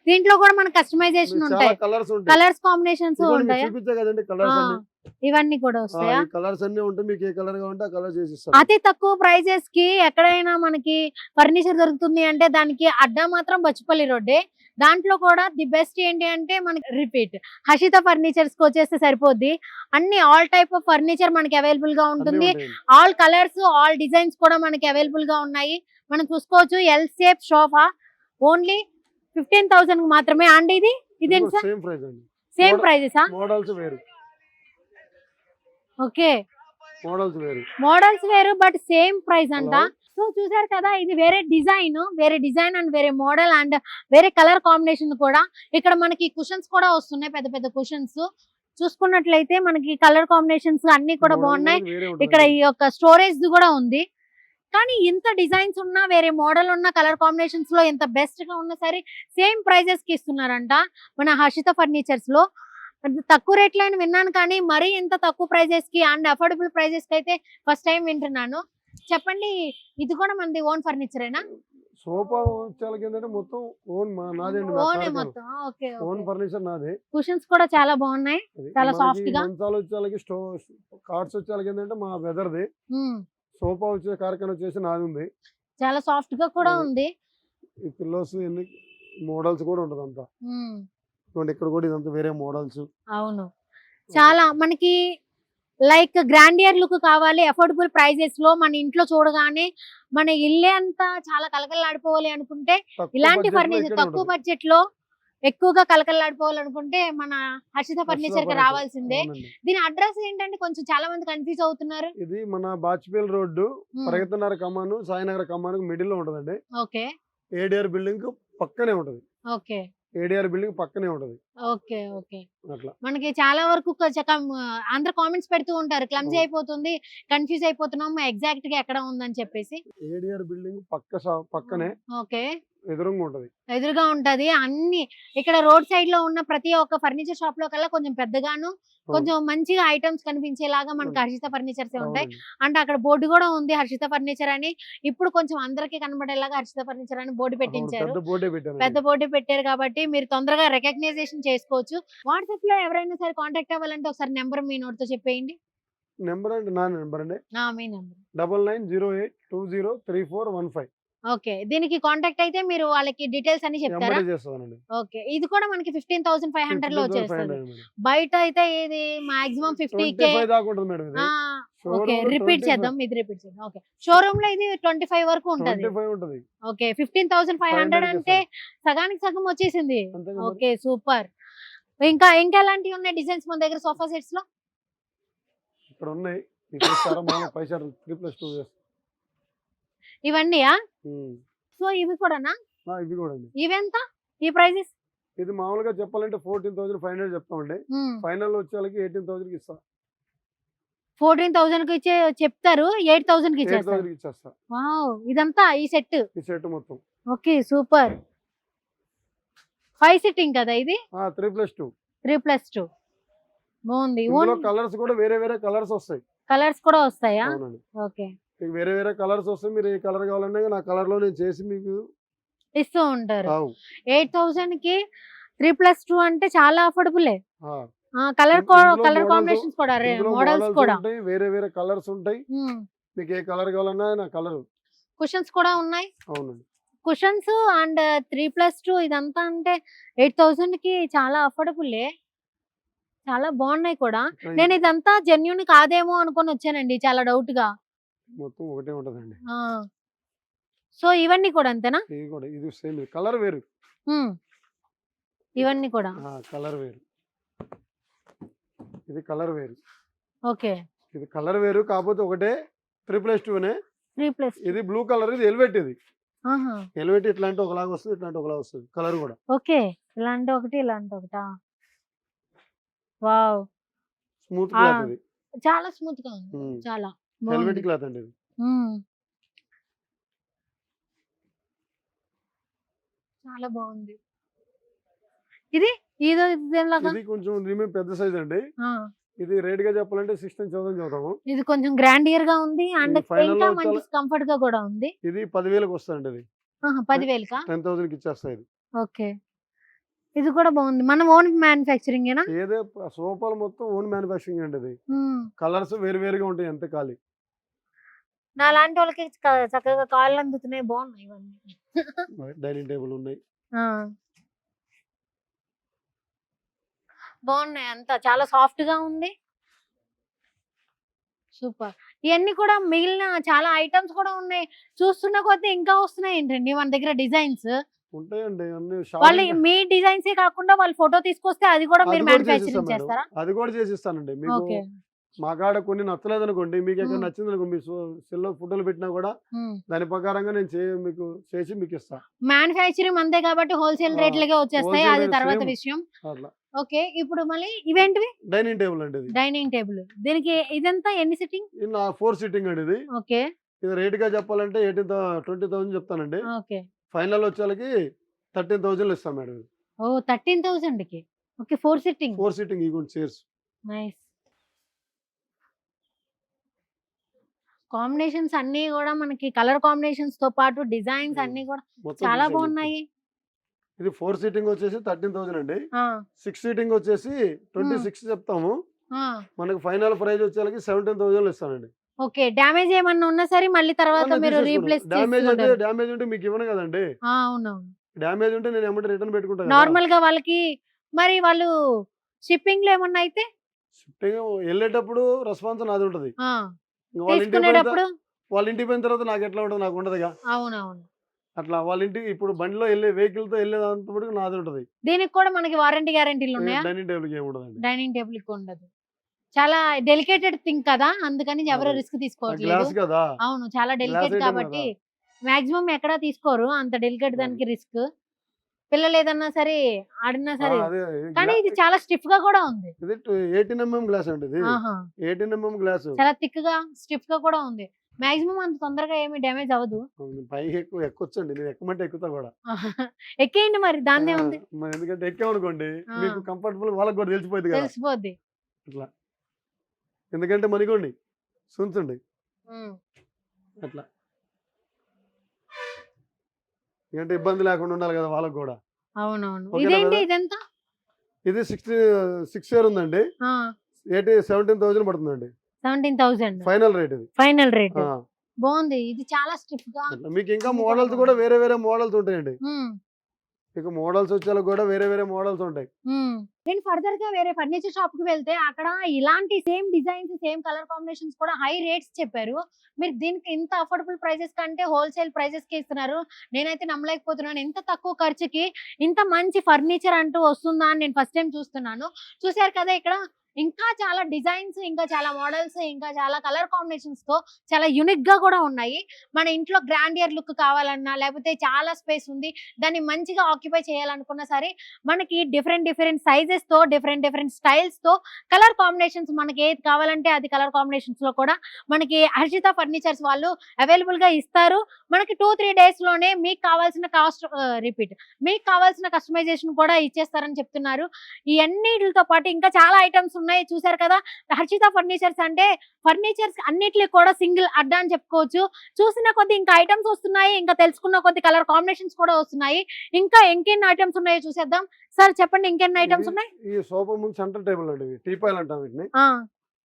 దీంట్లో కూడా మన కస్టమైజేషన్ చాలా ఉంటాయి, కలర్స్ ఉంటాయి. కలర్స్ కాంబినేషన్స్ ఇదిగోండి, ఉంటాయా? చూపించా కదండి కలర్స్ అన్ని. ఇవన్నీ కూడా వస్తాయా? కలర్స్ అన్ని ఉంటాయి, మీకు ఏ కలర్ కావాలంటే ఆ కలర్ చేసి ఇస్తాను. అతి తక్కువ ప్రైజెస్ కి ఎక్కడైనా మనకి ఫర్నిచర్ దొరుకుతుంది అంటే దానికి అడ్డా మాత్రం బచ్చుపల్లి రోడ్డే. దాంట్లో కూడా ది బెస్ట్ ఏంటి అంటే మనకి రిపీట్ హర్షిత ఫర్నిచర్స్ కి వచ్చేస్తే సరిపోద్ది. అన్ని ఆల్ టైప్ ఆఫ్ ఫర్నిచర్ మనకి అవైలబుల్ గా అన్ని ఉంటుంది. ఉంటాయండి. ఆల్ కలర్స్, ఆల్ డిజైన్స్ కూడా మనకి అవైలబుల్ గా ఉన్నాయి. మనం చూసుకోవచ్చు ఎల్ షేప్ సోఫా ఓన్లీ 15,000 మాత్రమే అండి. ఇదేంటి సార్? సేమ్ ప్రైస్ అండి. సేమ్ ప్రైజెసా? మోడల్స్ వేరు, ఓకే, మోడల్స్ వేరు. మోడల్స్ వేరు బట్ సేమ్ ప్రైస్ అంట. Hello. సో చూసారు కదా, ఇది వేరే డిజైన్ అండ్ వేరే మోడల్ అండ్ వేరే కలర్ కాంబినేషన్ కూడా. ఇక్కడ మనకి కుషన్స్ కూడా వస్తున్నాయి, పెద్ద పెద్ద కుషన్స్. చూసుకున్నట్లయితే మనకి కలర్ కాంబినేషన్స్ అన్ని కూడా మోడల్ బాగున్నాయి. వేరే ఇక్కడ ఉంటుంది. ఈ యొక్క స్టోరేజ్ కూడా ఉంది. కానీ ఇంత డిజైన్స్ ఉన్నా, వేరే మోడల్ ఉన్న, కలర్ కాంబినేషన్స్ లో ఎంత బెస్ట్ గా ఉన్నా సరే సేమ్ ప్రైజెస్ కి ఇస్తున్నారంట మన హర్షిత ఫర్నిచర్స్ లో. అంటే తక్కువ రేట్లో అని విన్నాను, కానీ మరీ ఇంత తక్కువ ప్రైజెస్ కి అండ్ అఫోర్డబుల్ ప్రైజెస్ కి అయితే ఫస్ట్ టైం వింటున్నాను. చెప్పండి, ఇది కూడా మనది ఓన్ ఫర్నిచరేనా? సోఫా వచ్చేకి ఏంటంటే మొత్తం ఓన్ నాదండి. ఓనే మొత్తం. ఓకే, ఓన్ ఫర్నిచర్ నాదే. కుషన్స్ కూడా చాలా బాగున్నాయి, అది చాలా మనకి సాఫ్ట్ గా. మంచాలు వచ్చేకి కార్డ్స్ వచ్చేకి ఏంటంటే మా వెదర్ది. ఉమ్, సోఫా వచ్చే కార్ఖాన వచ్చేసి నాది ఉంది. చాలా సాఫ్ట్ గా కూడా అది. ఉంది. ఈ పిల్లోస్ ఎన్ని మోడల్స్ కూడా ఉంటది అంతా. ఉమ్, ఇదిగోండి, ఇక్కడ కూడా ఇదంతా వేరే మోడల్స్. అవును, చాలా మనకి లైక్ గ్రాండియర్ లుక్ కావాలి, అఫోర్డబుల్ ప్రైజెస్ లో మన ఇంట్లో చూడగానే మన ఇల్లే అంతా చాలా కలకలలాడిపోవాలి అనుకుంటే ఇలాంటి ఫర్నిచర్ తక్కువ బడ్జెట్ లో ఎక్కువగా కలకలలాడిపోవాలనుకుంటే మన హర్షిత ఫర్నిచర్ కి రావాల్సిందే. దీని అడ్రస్ ఏంటంటే కొంచెం చాలా మంది కన్ఫ్యూజ్ అవుతున్నారు. ఇది మన బాచ్పేల్ రోడ్డు, ప్రగతినగర్ కమాను, సాయినగర్ కమాను మిడిల్ లో ఉంటదండి. ఓకే, ఏడిఆర్ బిల్డింగ్ పక్కనే ఉంటది. ఓకే, ఏడిఆర్ బిల్డింగ్ పక్కనే ఉంటది. Okay, okay. అట్లా మనకి చాలా వరకు అందరు కామెంట్స్ పెడుతూ ఉంటారు, క్లమ్జీ అయిపోతుంది, కన్ఫ్యూజ్ అయిపోతున్నాం ఎగ్జాక్ట్ గా ఎక్కడ ఉందని చెప్పేసి. ఏడిఆర్ బిల్డింగ్ పక్కనే ఓకే, ఎదురుగా ఉంటది. ఎదురుగా ఉంటది. అన్ని ఇక్కడ రోడ్ సైడ్ లో ఉన్న ప్రతి ఒక్క ఫర్నిచర్ షాప్ లో కల్లా కొంచెం పెద్దగాను, కొంచెం మంచిగా ఐటమ్స్ కనిపించేలాగా మనకి హర్షిత ఫర్నిచర్స్ ఉంటాయి. అంటే అక్కడ బోర్డు కూడా ఉంది హర్షిత ఫర్నిచర్ అని. ఇప్పుడు కొంచెం అందరికి కనబడేలాగా హర్షిత ఫర్నిచర్ అని బోర్డు పెట్టించారు, పెద్ద బోర్డు పెట్టారు. కాబట్టి మీరు తొందరగా రికగ్నైజేషన్ చేసుకోవచ్చు. వాట్సాప్ లో ఎవరైనా సరే కాంటాక్ట్ అవ్వాలంటే ఒకసారి నెంబర్ మీ నోట్ తో చెప్పేయండి. నెంబర్ అంటే నా నెంబర్ అండి, మీ నెంబర్ 9908203415. ఓకే, దీనికి కాంటాక్ట్ అయితే మీరు వాళ్ళకి డీటెయిల్స్ అన్ని చెప్తారా? ఓకే, ఇది కూడా మనకి 15,500 లో వచ్చేస్తుంది. బయట అయితే ఇది మాక్సిమం 50K. ఓకే, రిపీట్ చేద్దాం, ఇది రిపీట్ చేద్దాం. ఓకే, షోరూమ్ లో ఇది 25 వరకు ఉంటది. ఓకే, 15,500 అంటే సగానికి సగం వచ్చేసింది. Okay, super. ఇంకా ఎలాంటివి ఉన్నాయి డిజైన్స్ మన దగ్గర సోఫా సెట్స్ లో? ఇక్కడ ఉన్నాయి, ఇవన్నీయా? సో ఇవి కూడానా? ఇవి కూడా ఇవెంత ఈ ప్రైజెస్? ఇది మామూలుగా చెప్పాలంటే 14,500 చెప్తామండి. ఫైనల్ వచ్చేకి 18,000 కి ఇస్తా. 14,000 కి చెప్తారు, 8,000 కి ఇచ్చేస్తా. వావ్, ఇదంతా ఈ సెట్ మొత్తం. Okay, super. 5 సిట్టింగ్ కదా ఇది? 3+2. 3+2 బాగుంది. కలర్స్ కూడా వేరే వేరే కలర్స్ వస్తాయి. కలర్స్ కూడా వస్తాయా? ఓకే, వేరే వేరే కలర్స్ వస్తాయి. మీరు ఏ కలర్ కావాలన్నా నా కలర్ లో నేను చేసి మీకు ఇస్తూ ఉంటారు. 8,000 కి 3+2 అంటే చాలా అఫోర్డబుల్. కలర్ కాంబినేషన్స్ కూడా, మోడల్స్ కూడా వేరే వేరే కలర్స్ ఉంటాయి. మీకు ఏ కలర్ కావాలన్నా నా కలర్. కుషన్స్ కూడా ఉన్నాయి. అవునండి, కుషన్స్ అండ్ 3+2 ఇదంతా అంటే 8,000 కి చాలా అఫోర్డబుల్, చాలా బాగున్నాయి కూడా. నేను ఇదంతా జెన్యూన్ కాదేమో అనుకొని వచ్చానండి, చాలా డౌట్ గా. మొత్తం ఒకటే ఉంటదండి. సో ఇవన్నీ కూడా అంతేనా? ఇది సేమ్, కలర్ వేరు. ఇవన్నీ కూడా కలర్ వేరు, ఇది కలర్ వేరు. ఓకే, ఇది కలర్ వేరు, కాకపోతే ఒకటే 3+2నే. 3+2 ఇది బ్లూ కలర్, ఇది ఎలివేట్. ఇది ఎలివేట్ ఇట్లాంటి ఒకలాగా వస్తుంది, ఇట్లాంటి ఒకలాగా వస్తుంది కలర్ కూడా. ఓకే, ఇలాంటి ఒకటి ఇలాంటి ఒకటా? వావ్! స్మూత్ ఆ! క్లాత్ ఇది. చాలా స్మూత్ గా ఉంది. చాలా హెల్మెట్ బాగుంది. క్లాత్ అండి ఇది. హ్మ్. చాలా బాగుంది. ఇది ఇదేలాగా? ఇది కొంచెం దీని పెద్ద సైజ్ అండి. ఆ! ఇది రేట్ గా చెప్పాలంటే 16,000 చెబుతాము. ఇది కొంచెం గ్రాండియర్ గా ఉంది. అండ్ ఇది ఫైనల్ ఇంకా లో మంచి వచ్చాల కంఫర్ట్ గా కూడా ఉంది. ఇది 10,000కి వస్తుందండి ఇది. ఆహా! 10,000కా? 10,000కి ఇచ్చేస్తా ఇది. ఓకే. ఇది కూడా బాగుంది. మన ఓన్ మ్యానుఫ్యాక్చరింగేనా? ఏదో సోఫాలు మొత్తం ఓన్ మ్యానుఫ్యాక్చరింగ్ అండి ఇది. హ్మ్. కలర్స్ వేరు వేరుగా ఉంటాయి అంతే ఖాళీ. నాలాంటి వాళ్ళకి చక్కగా కాళ్ళు అందుతున్నాయి. బాగున్నాయి ఇవన్నీ. డైనింగ్ టేబుల్ ఉన్నాయి. ఆ! బాగున్నాయి అంతా. చాలా సాఫ్ట్ గా ఉంది. సూపర్. ఇయన్నీ కూడా మిగిలిన చాలా ఐటెమ్స్ కూడా ఉన్నాయి. చూస్తున్న కొద్దీ ఇంకా వస్తున్నాయి ఏంటండి మన దగ్గర డిజైన్స్? ఉంటాయండి అన్ని వాళ్ళు షాపింగ్. మీ డిజైన్సే కాకుండా వాళ్ళు ఫోటో తీసుకొస్తే అది కూడా అది మీరు కూడా చేసిస్తాం మ్యానుఫ్యాక్చరింగ్ మేడం. చేస్తారా? అది కూడా చేసిస్తానండి. మీకు ఓకే. మా కాడ కొన్ని నచ్చలేదనుకోండి, మీకు ఎక్కడ హ్మ్. నచ్చిందనుకోండి, మీ సెల్‌లో ఫోటోలు పెట్టినా కూడా హ్మ్. దాని ప్రకారంగా నేను మీకు చేసి మీకు ఇస్తా. మ్యానుఫ్యాక్చరింగ్ అంతే కాబట్టి హోల్‌సేల్ ఆ! రేట్లకే వచ్చేస్తాయి. హోల్‌సేల్ అది రేట్ తర్వాత సేమ్ విషయం. అట్లా. ఓకే. ఇప్పుడు మళ్ళీ ఇవేంటివి? డైనింగ్ టేబుల్ అండి ఇది. Dining table. దీనికి ఇదంతా ఎన్ని సిట్టింగ్? ఇది నా 4 సిట్టింగ్ అండి ఇది. ఓకే. ఇది రేట్‌గా చెప్పాలంటే 20,000 చెప్తానండి. ఓకే. ఫైనల్ వచ్చేలకి 13,000లో ఇస్తాం మేడం ఇది. ఓహ్! 13,000కి. ఓకే. 4 సిట్టింగ్. 4 సిట్టింగ్ ఇగోండి చైర్స్. నైస్. కాంబినేషన్స్ అన్నీ గూడా మనకి కలర్ కాంబినేషన్స్‌తో పాటు డిజైన్స్ అన్నీ గూడా మొత్తం చాలా చూసేయండి మొత్తం. బాగున్నాయి. ఇది 4 సీటింగ్ వచ్చేసి 13,000 అండి. ఆ! 6 సీటింగ్ వచ్చేసి హ్మ్. 26 చెప్తాము. ఆ! మనకు ఫైనల్ ప్రైస్ వచ్చేలకి 17,000లో ఇస్తానండి. ఓకే. డ్యామేజ్ ఏమన్నా ఉన్నా సరే మళ్ళీ తర్వాత నేను మీరు తీసేసుకుంటాను. రీప్లేస్ డ్యామేజ్ ఉంటే మీకు ఇవ్వను కదండి. ఆ! అవునవును. డ్యామేజ్ ఉంటే నేను ఎమ్మటే రిటర్న్ పెట్టుకుంటా కదా. నార్మల్‌గా వాళ్ళకి మరి వాళ్ళు షిప్పింగ్‌లో ఏమన్నా అయితే? షిప్పింగ్ వెళ్ళేటప్పుడు రెస్పాన్స్ నాది ఉంటది. ఆ! ఇంక వాళ్ళ ఇంటికి తీసుకునేటప్పుడు? వాళ్ళ ఇంటికి పోయిన తర్వాత నాకు ఎట్లా ఉంటది, నాకు ఉండదుగా. అవునవును. అట్లా వాళ్ళ ఇంటికి ఇప్పుడు బండిలో వెహికల్‌తో వెళ్ళేదంత మటుకు నాది ఉంటది. దీనికి కూడా మనకి వారంటీ గ్యారంటీలు ఉన్నాయా? డైనింగ్ టేబుల్‌కి ఏమి ఉండదండి. డైనింగ్ టేబుల్‌కి ఉండదు. చాలా డెలికేటెడ్ థింగ్ కదా! అందుకని ఎవరు అదే. రిస్క్ తీసుకోవట్లేదు. గ్లాస్ కదా. అవును. చాలా గ్లాస్ డెలికేట్ ఐటెమ్ కాబట్టి కదా. మాక్సిమం ఎక్కడ తీసుకోరు. అంత డెలికేట్ అది. దానికి రిస్క్. పిల్లలు ఏదన్నా సరే ఆడినా సరే. అదే కానీ ఇది చాలా స్టిఫ్‌గా కూడా ఉంది. ఇది 18 ఎంఎం గ్లాస్ అండి ఇది. ఆహా! 18 ఎంఎం గ్లాసు. చాలా థిక్‌గా, స్టిఫ్‌గా కూడా ఉంది. మాక్సిమం అంత తొందరగా ఏమి డ్యామేజ్ అవ్వదు. పైకి ఎక్కొచ్చండి. నేను ఎక్కమంటే ఎక్కుతా కూడా. ఎక్కేయండి మరి దానిదేముంది. మరి ఎందుకంటే ఎక్కామనుకోండి ఆ! మీకు కంఫర్టబుల్ వాళ్ళకి కూడా తెలిసిపోద్ది కదా. తెలిసిపోద్ది. అట్లా. ఎందుకంటే మనిగోండి సుంచండి హ్మ్. అట్లా. ఎందుకంటే ఇబ్బంది లేకుండా ఉండాలి కదా వాళ్ళకి కూడా. అవునవును. ఓకేనా ఇదేంటి మేడం? ఇదెంత? ఇది 6 ఇయర్ ఉందండి. ఆ! 17,000 పడుతుందండి. 17,000 ఫైనల్ రేట్ ఇది. Final rate. ఆ! బావుంది. ఇది చాలా స్టిఫ్‌గా అట్లా. మీకు ఇంకా అన్ని కూడా మోడల్స్ కూడా బాగున్నాయి. వేరే వేరే మోడల్స్ ఉంటాయండి. హ్మ్. మీకు మోడల్స్ వచ్చేలా కూడా వేరే వేరే మోడల్స్ ఉంటాయి. హ్మ్. నేను ఫర్దర్‌గా వేరే ఫర్నిచర్ షాప్‌కి వెళ్తే అక్కడ ఇలాంటి same designs, same colour combinations కూడా హై రేట్స్ చెప్పారు. మీరు దీనికి ఇంత అఫోర్డబుల్ ప్రైజెస్ కంటే హోల్‌సేల్ ప్రైజెస్‌కే ఇస్తున్నారు. నేనైతే నమ్మలేకపోతున్నాను. ఇంత తక్కువ ఖర్చుకి ఇంత మంచి ఫర్నిచర్ అంటూ వస్తుందా అని నేను ఫస్ట్ టైమ్ చూస్తున్నాను. చూసారు కదా ఇక్కడ ఇంకా చాలా డిజైన్స్, ఇంకా చాలా మోడల్స్, ఇంకా చాలా కలర్ కాంబినేషన్స్‌తో చాలా యూనిక్‌గా కూడా ఉన్నాయి. మన ఇంట్లో గ్రాండియర్ లుక్ కావాలన్నా, లేకపోతే చాలా స్పేస్ ఉంది. దాన్ని మంచిగా ఆక్యుపై చేయాలనుకున్నా సరే మనకి డిఫరెంట్ సైజెస్‌తో, డిఫరెంట్ స్టైల్స్‌తో కలర్ కాంబినేషన్స్ మనకి ఏది కావాలంటే అది కలర్ కాంబినేషన్స్‌లో కూడా మనకి హర్షిత ఫర్నిచర్స్ వాళ్ళు అవైలబుల్‌గా ఇస్తారు. మనకి 2, 3 డేస్‌లోనే మీకు కావాల్సిన మీకు కావాల్సిన కస్టమైజేషన్ కూడా ఇచ్చేస్తారని చెప్తున్నారు. ఇయన్నిటిలతో పాటు ఇంకా చాలా ఐటెమ్స్ ఉన్నాయి. చూసారు కదా! హర్షిత ఫర్నిచర్స్ అంటే ఫర్నిచర్స్ అన్నిట్లికి కూడా సింగిల్ అడ్డా అని చెప్పుకోవచ్చు. చూసిన కొద్దీ ఇంకా ఐటెమ్స్ వస్తున్నాయి. ఇంకా తెలుసుకున్న కొద్దీ కలర్ కాంబినేషన్స్ కూడా వస్తున్నాయి. ఇంకా ఇంకెన్ని ఐటెమ్స్ ఉన్నాయో చూసేద్దాం. సార్ చెప్పండి ఇంకెన్ని ఐటెమ్స్ ఉన్నాయి? ఈ సోఫా ముందు సెంటర్ టేబుల్ అండి ఇవి. టీపాయిలు అంటాం వీటిని. ఆ!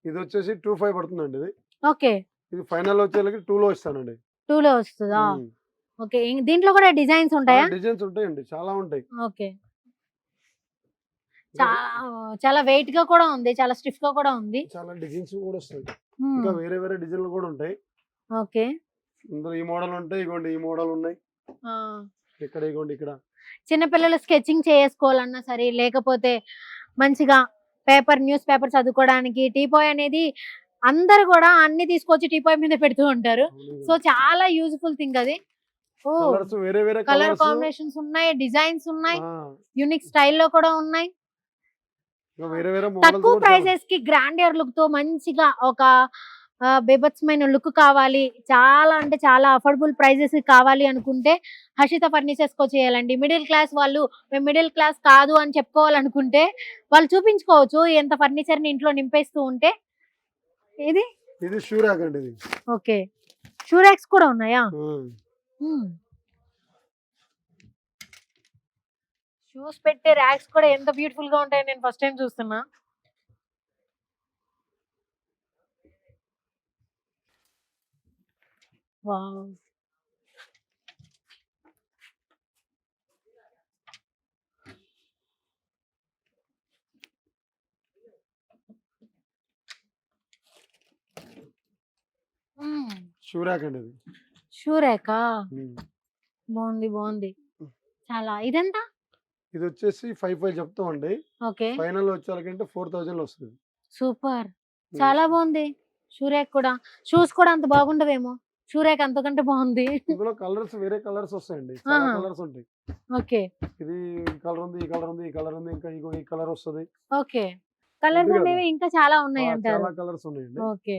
ఇది వచ్చేసి 25 పడుతుందండి ఇది. ఓకే. ఇది ఫైనల్ వచ్చేలకి 2లో ఇస్తానండి. 2లో వస్తదా? హ్మ్. ఓకే. దీంట్లో కూడా డిజైన్స్ ఉంటాయా? డిజైన్స్ ఉంటాయండి. చాలా ఉంటాయి. ఓకే. చా చాలా వెయిట్‌గా కూడా ఉంది. చాలా స్టిఫ్‌గా కూడా ఉంది. చాలా డిజైన్స్ కూడా వస్తాయి. హ్మ్. ఇంకా వేరే వేరే డిజైన్‌లు కూడా ఉంటాయి. ఓకే. ఇందులో ఈ మోడల్ ఉంటాయి. ఇగోండి ఈ మోడల్ ఉన్నాయి. ఆ! ఇక్కడ ఇగోండి ఇక్కడ. చిన్న పిల్లలు స్కెచింగ్ చేసుకోవాలన్నా సరే, లేకపోతే మంచిగా న్యూస్ పేపర్ చదువుకోవడానికి టీపాయ్ అనేది అందరూ గూడా అన్ని తీసుకొచ్చి టీపాయ్ మీద పెడుతూ ఉంటారు. సో, చాలా యూజ్‌ఫుల్ థింగ్ అది. ఓహ్! కలర్స్ వేరే వేరే కలర్ కలర్స్. కాంబినేషన్స్ ఉన్నాయి. డిజైన్స్ ఉన్నాయి. ఆ! యూనిక్ స్టైల్‌లో కూడా ఉన్నాయి. వేరే వేరే మోడల్స్ తక్కువ ప్రైజెస్ కి గ్రాండియర్ లుక్ తో మంచిగా ఒక బేభత్సమైన లుక్ కావాలి, చాలా అంటే చాలా అఫోర్డబుల్ ప్రైజెస్ కావాలి అనుకుంటే హర్షిత ఫర్నిచర్స్ కో చేయాలండి. మిడిల్ క్లాస్ వాళ్ళు మేము మిడిల్ క్లాస్ కాదు అని చెప్పుకోవాలనుకుంటే వాళ్ళు చూపించుకోవచ్చు ఎంత ఫర్నిచర్ ని ఇంట్లో నింపేస్తూ ఉంటే. ఇది ఇది షూరాక్ అండి ఇది. ఓకే, షూరాక్స్ కూడా ఉన్నాయా? షూస్ పెట్టే ర్యాక్స్ కూడా ఎంత బ్యూటిఫుల్ గా ఉంటాయో నేను ఫస్ట్ టైం చూస్తున్నా. వావ్, షూరాక్ అండి ఇది. షూరాకా బాగుంది బాగుంది చాలా. ఇదెంత? ఇది వచ్చేసి 5,500 చెప్తామండి. ఓకే, ఫైనల్ వచ్చేలాకంటే 4,000 లో వస్తుంది. సూపర్, చాలా బాగుంది. షూరాక్ కూడా, షూస్ కూడా అంత బాగుండవేమో, షూరాక్ అంతకంటే బాగుంది. ఇందులో కలర్స్ వేరే కలర్స్ వస్తాయండి, చాలా కలర్స్ ఉంటాయి. ఓకే, ఇది కలర్ ఉంది, ఈ కలర్ ఉంది, ఈ కలర్ ఉంది, ఇంకా ఈ కలర్ వస్తుంది. ఓకే, కలర్స్ అనేవి ఇంకా చాలా ఉన్నాయి అంటారు. చాలా కలర్స్ ఉన్నాయండి. ఓకే,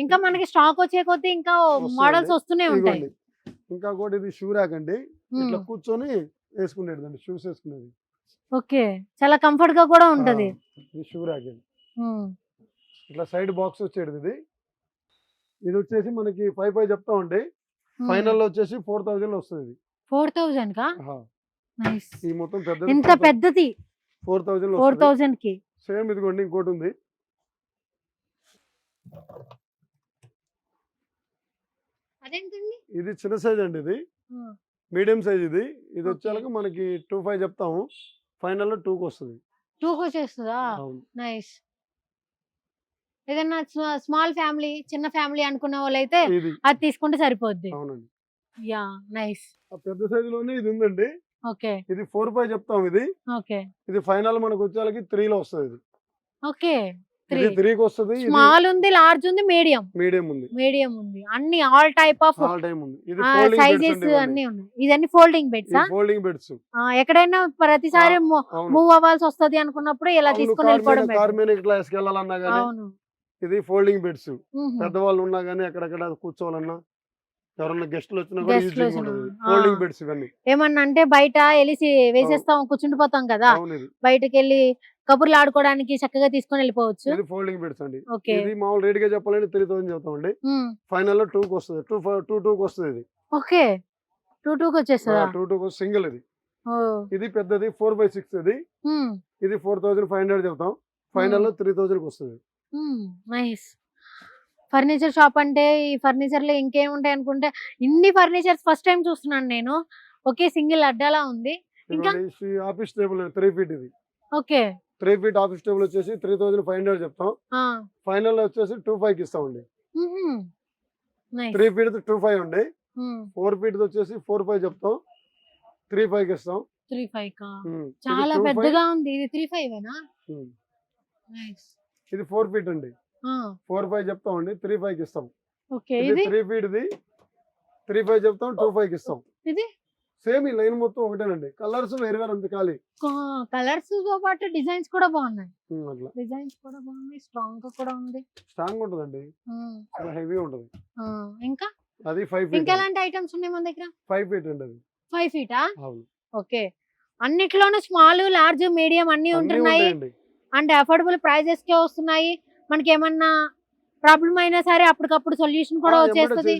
ఇంకా మనకి స్టాక్ వచ్చే కొద్దీ ఇంకా మోడల్స్ వస్తూనే ఉంటాయి. ఇదిగోండి. ఇంకా కూడా ఇది షూరాక్ అండి, ఇట్లా కూర్చొని వేసుకునేది షూస్ వేసుకునేది. ఓకే, చాలా కంఫర్ట్ గా కూడా ఉంటది. ఇది షూరాక్ అండి, ఇట్లా సైడ్ బాక్స్ వచ్చేది ఇది. ఇది వచ్చేసి మనకి 5,500 చెప్తామండి. ఫైనల్ లో వచ్చేసి 4,000 లో వస్తుంది. 4,000 కా? నైస్. ఈ మొత్తం పెద్దది ఇంత పెద్దది 4,000 లో 4,000 కి. సేమ్ ఇదిగోండి, ఇంకోటి ఉంది. అదేంటండి? ఇది చిన్న సైజ్ అండి, ఇది మీడియం సైజ్. ఇది ఇది వచ్చేలాగా మనకి 2,500 చెప్తాము, ఫైనల్ లో 2 కి వస్తుంది. 2 కి వచ్చేస్తుందా? నైస్. ఏదన్నా స్మాల్ ఫ్యామిలీ, చిన్న ఫ్యామిలీ అనుకున్న వాళ్ళైతే అది తీసుకుంటే సరిపోద్ది. అవునండి. Yeah, nice. పెద్ద సైజ్ లోనే ఇది ఉందండి. ఓకే, ఇది 4,500 చెప్తాం. ఇది ఓకే, ఇది ఫైనల్ మనకు వచ్చేలాకి 3 లో వస్తుంది. ఇది ఓకే, ఇది 3 కి వస్తుంది. స్మాల్ ఉంది, లార్జ్ ఉంది, మీడియం ఉంది, మీడియం ఉంది, అన్ని ఆల్ టైప్ ఆఫ్ ఉంది. ఇది ఫోల్డింగ్ సైజెస్ అన్ని ఉన్నాయి. ఇదన్నీ ఫోల్డింగ్ బెడ్స్. ఫోల్డింగ్ బెడ్స్ ఎక్కడైనా ప్రతిసారి మూవ్ అవ్వాల్సి వస్తది అనుకున్నప్పుడు ఇలా తీసుకొని వెళ్ళిపోవడం. కార్ మీద ఇట్లా వేసుకెళ్ళాలన్నా గానీ అవును, ఇది ఫోల్డింగ్ బెడ్స్. పెద్దవాళ్ళు ఉన్నా గానీ ఎక్కడెక్కడ కూర్చోవాలన్నా, ఎవరన్నా గెస్ట్లు వచ్చినా కూడా ఈజీగా ఉంటుంది. ఫోల్డింగ్ బెడ్స్ ఇవన్నీ. ఏమన్నా అంటే బయట వెళ్ళి వేసేస్తాం, కూర్చుండిపోతాం కదా, బయటకి వెళ్ళి కబుర్లు ఆడుకోవడానికి చక్కగా తీసుకొని వెళ్ళిపోవచ్చు. ఇది ఫోల్డింగ్ బెడ్స్ అండి. ఇది మామూలు రేట్ గా చెప్పాలంటే 3,000 చెప్తామండి. ఫైనల్ లో 2 కి వస్తుంది. 2,2 కి వస్తుంది. ఇది ఓకే, 2,2 కి వచ్చేస్తుందా? 2,2 సింగిల్. ఇది ఇది పెద్దది 4/6. ఇది 4,500 చెప్తాం, ఫైనల్ లో 3,000 కి వస్తుంది. నైస్. ఫర్నిచర్ షాప్ అంటే ఈ ఫర్నిచర్ లో ఇంకేముంటాయి అనుకుంటే ఇన్ని ఫర్నిచర్స్ ఫస్ట్ టైం చూస్తున్నాను నేను. ఓకే, సింగిల్ అడ్డాలా ఉంది. ఇంకా ఆఫీస్ టేబుల్ 3 ఫీట్. ఇది ఓకే, 3 ఫీట్ ఆఫీస్ టేబుల్ వచ్చేసి 3,500 చెప్తాం, ఫైనల్ లో వచ్చేసి 2,500 కి ఇస్తామండి. 3 ఫీట్ 2,500 అండి. 4 ఫీట్ వచ్చేసి 4,500 చెప్తాం, 3,500 కి ఇస్తాం. 3,500 చాలా పెద్దగా ఉంది. ఇది 3,500 నైస్. ఇది 4 ఫీట్ అండి, 4,500 చెప్తామండి, 3,500 కి ఇస్తాం. ఓకే, ఇది 3 ఫీట్. ఇది 3,500 చెప్తాం, 2,500 కి ఇస్తాం. ఇది సేమ్ ఈ లైన్ మొత్తం ఒకటేనండి, కలర్స్ వేరే వేరే ఉంది. ఖాళీ కలర్స్ తో పాటు డిజైన్స్ కూడా బాగున్నాయి. డిజైన్స్ కూడా బాగున్నాయి, స్ట్రాంగ్ గా కూడా ఉంది. స్ట్రాంగ్ ఉంటదండి, చాలా హెవీ ఉంటది. ఇంకా అది 5 ఫీట్. ఇంకా ఎలాంటి ఐటమ్స్ ఉన్నాయి మన దగ్గర? 5 ఫీట్ అండి. అది 5 ఫీటా? ఓకే, అన్నిట్లోనూ స్మాల్, లార్జ్, మీడియం అన్ని ఉంటున్నాయి. అంటే అఫోర్డబుల్ ప్రైజెస్ కే వస్తున్నాయి. మనకి ఏమన్నా ప్రాబ్లం అయినా సరే అప్పటికప్పుడు సొల్యూషన్ కూడా వచ్చేస్తుంది.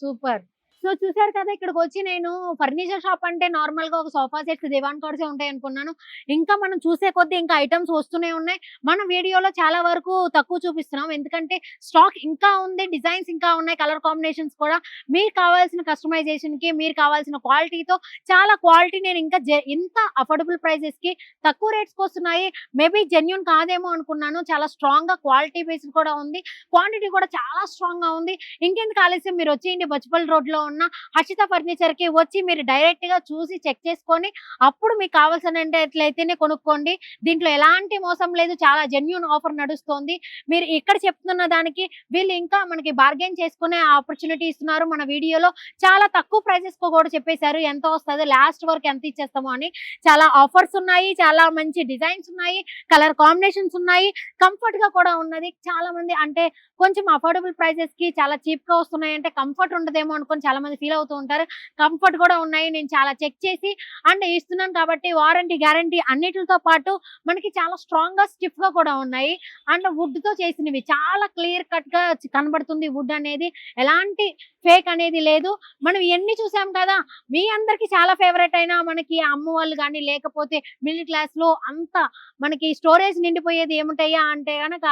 సూపర్. సో చూసారు కదా, ఇక్కడికి వచ్చి నేను ఫర్నిచర్ షాప్ అంటే నార్మల్ గా ఒక సోఫా సెట్స్, దివాన్ కవర్స్ ఉంటాయి అనుకున్నాను. ఇంకా మనం చూసే కొద్దీ ఇంకా ఐటమ్స్ వస్తూనే ఉన్నాయి. మన వీడియోలో చాలా వరకు తక్కువ చూపిస్తున్నాం, ఎందుకంటే స్టాక్ ఇంకా ఉంది, డిజైన్స్ ఇంకా ఉన్నాయి, కలర్ కాంబినేషన్స్ కూడా. మీకు కావాల్సిన కస్టమైజేషన్ కి, మీరు కావాల్సిన క్వాలిటీతో చాలా క్వాలిటీ నేను ఇంకా ఇంత అఫోర్డబుల్ ప్రైజెస్ కి తక్కువ రేట్స్ కి వస్తున్నాయి. మేబీ జెన్యూన్ కాదేమో అనుకున్నాను, చాలా స్ట్రాంగ్ గా క్వాలిటీ బేస్డ్ కూడా ఉంది, క్వాంటిటీ కూడా చాలా స్ట్రాంగ్ గా ఉంది. ఇంకెందుకు ఆలస్యం, మీరు వచ్చేయండి. బచ్పల్ రోడ్ లో ఉన్న హర్షిత ఫర్నిచర్ కి వచ్చి మీరు డైరెక్ట్ గా చూసి చెక్ చేసుకొని అప్పుడు మీకు కావాల్సినట్లయితేనే కొనుక్కోండి. దీంట్లో ఎలాంటి మోసం లేదు, చాలా జెన్యూన్ ఆఫర్ నడుస్తోంది. మీరు ఇక్కడ చెప్తున్న దానికి వీళ్ళు ఇంకా మనకి బార్గెన్ చేసుకునే ఆపర్చునిటీ ఇస్తున్నారు. మన వీడియోలో చాలా తక్కువ ప్రైసెస్ కూడా చెప్పేశారు ఎంత వస్తుందో, లాస్ట్ వరకు ఎంత ఇచ్చేస్తామో అని. చాలా ఆఫర్స్ ఉన్నాయి, చాలా మంచి డిజైన్స్ ఉన్నాయి, కలర్ కాంబినేషన్స్ ఉన్నాయి, కంఫర్ట్ గా కూడా ఉన్నది. చాలా మంది అంటే కొంచెం అఫోర్డబుల్ ప్రైసెస్ కి చాలా చీప్ గా వస్తున్నాయి అంటే కంఫర్ట్ ఉండదేమో అనుకొని చాలా మంది ఫీల్ అవుతూ ఉంటారు. కంఫర్ట్ కూడా ఉన్నాయి, నేను చాలా చెక్ చేసి అండ్ ఇస్తున్నాను కాబట్టి వారంటీ గ్యారంటీ అన్నిటితో పాటు మనకి చాలా స్ట్రాంగ్ గా స్టిఫ్ గా కూడా ఉన్నాయి. అండ్ వుడ్ తో చేసినవి చాలా క్లియర్ కట్ గా కనబడుతుంది. వుడ్ అనేది ఎలాంటి ఫేక్ అనేది లేదు. మనం ఎన్ని చూసాం కదా, మీ అందరికి చాలా ఫేవరెట్ అయినా మనకి అమ్మ వాళ్ళు కానీ లేకపోతే మిడిల్ క్లాస్ లో అంత మనకి స్టోరేజ్ నిండిపోయేది ఏముంటాయా అంటే గనక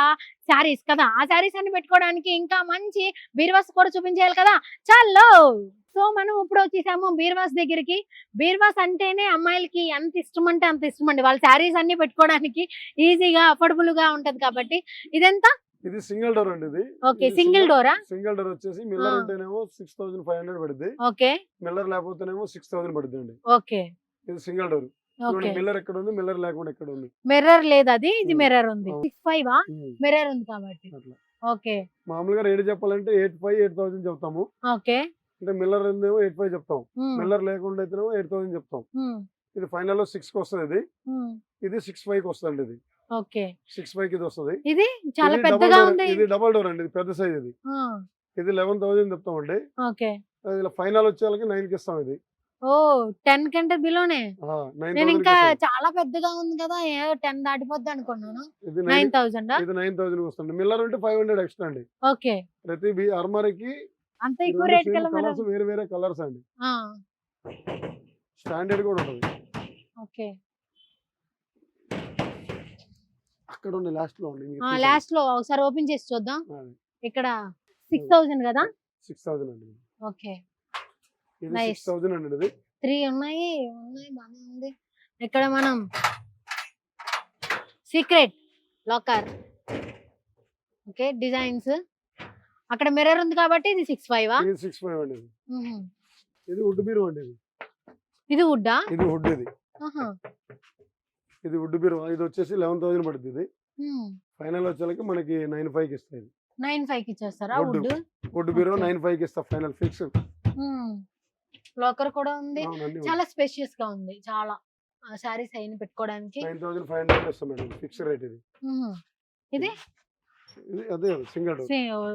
శారీస్ కదా. ఆ శారీస్ అన్ని పెట్టుకోవడానికి ఇంకా మంచి బీరువాస్ కూడా చూపించేయాలి కదా. చలో సో మనం ఇప్పుడు వచ్చేసాము బీర్వాస్ దగ్గరికి. బీర్వాస్ అంటేనే అమ్మాయిలకి ఎంత ఇష్టం అంటే అంత ఇష్టం అండి. వాళ్ళ శారీస్ అన్ని పెట్టుకోవడానికి ఈజీగా అఫోర్డబుల్ గా ఉంటది కాబట్టి. ఇదంతా ఇది సింగిల్ డోర్ అండి. ఇది okay, single Dora? Single door వచ్చేసి మిల్లర్ ఉంటేనేమో 6500 పడుద్ది. ఓకే, మిల్లర్ లేకపోతేనేమో 6000 పడుద్ది అండి. ఓకే, ఇది సింగిల్ డోర్. మిల్లర్ ఎక్కడ ఉంది, మిల్లర్ లేకుండా ఎక్కడ ఉంది. మిర్రర్ లేదు, అది ఇది మిర్రర్ ఉంది. 65 మిర్రర్ ఉంది కాబట్టి. ఓకే, మామూలుగా రేట్ చెప్పాలంటే 8000 చెప్తాము. ఓకే, అంటే మిల్లర్ ఉందేమో 85 చెప్తాం, మిల్లర్ లేకుండా అయితేనేమో 8000 చెప్తాం. ఇది ఫైనల్ లో 6 కి వస్తుంది. ఇది 65 కి వస్తుంది. ఇది ఓకే, 65 కి ఇది వస్తుంది. ఇది చాలా పెద్దగా ఉంది. ఇది డబుల్ డోర్ అండి, ఇది పెద్ద సైజ్. ఇది ఇది 11000 చెప్తామండి. ఓకే, ఫైనల్ వచ్చే వాళ్ళకి 9 కి ఇస్తాం. ఇది ఓ 10 కంటే బిలోనే. నేను ఇంకా చాలా పెద్దగా ఉంది కదా, 10 దాటిపోద్ది అనుకున్నాను. 9000 ఇది 9000 వస్తుంది. మిల్లర్ ఉంటే 500 ఎక్స్ట్రా అండి. ఓకే, ప్రతి అర్మరీకి అంత ఎక్కువ రేట్ కలర్స్ వేరే వేరే కలర్స్ అండి. స్టాండర్డ్ కూడా ఉంటుంది. ఓకే, అక్కడ ఉంది లాస్ట్ లో ఉంది. లాస్ట్ లో ఒకసారి ఓపెన్ చేసి చూద్దాం. ఇక్కడ 6000 కదా. 6000 అండి. ఓకే, ఇది 6000 అండి. ఇది 3 ఉన్నాయి బానే ఉంది. ఇక్కడ మనం సీక్రెట్ లాకర్, ఓకే, డిజైన్స్ అక్కడ మిర్రర్ ఉంది కాబట్టి ఇది 65 ఇది 65 అండి. ఇది వుడ్ బీరువా అండి. ఇది వుడ్డా? ఇది వుడ్. ఇది వుడ్ బీరువా. ఇది వచ్చేసి 11000 పడుతుంది. ఇది ఫైనల్ వచ్చేలకి మనకి 95 కి ఇస్తాయి. 95 కి ఇచ్చేస్తారా వుడ్? వుడ్ బీరువా 95 కి ఇస్తా ఫైనల్ ఫిక్స్. లాకర్ కూడా ఉంది, చాలా స్పేషియస్ గా ఉంది. చాలా సారీస్ అయిన పెట్టుకోవడానికి 9500 ఇస్తాం మేడం, ఫిక్స్ రేట్. ఇది ఇది ఇది అదే సింగిల్ డోర్.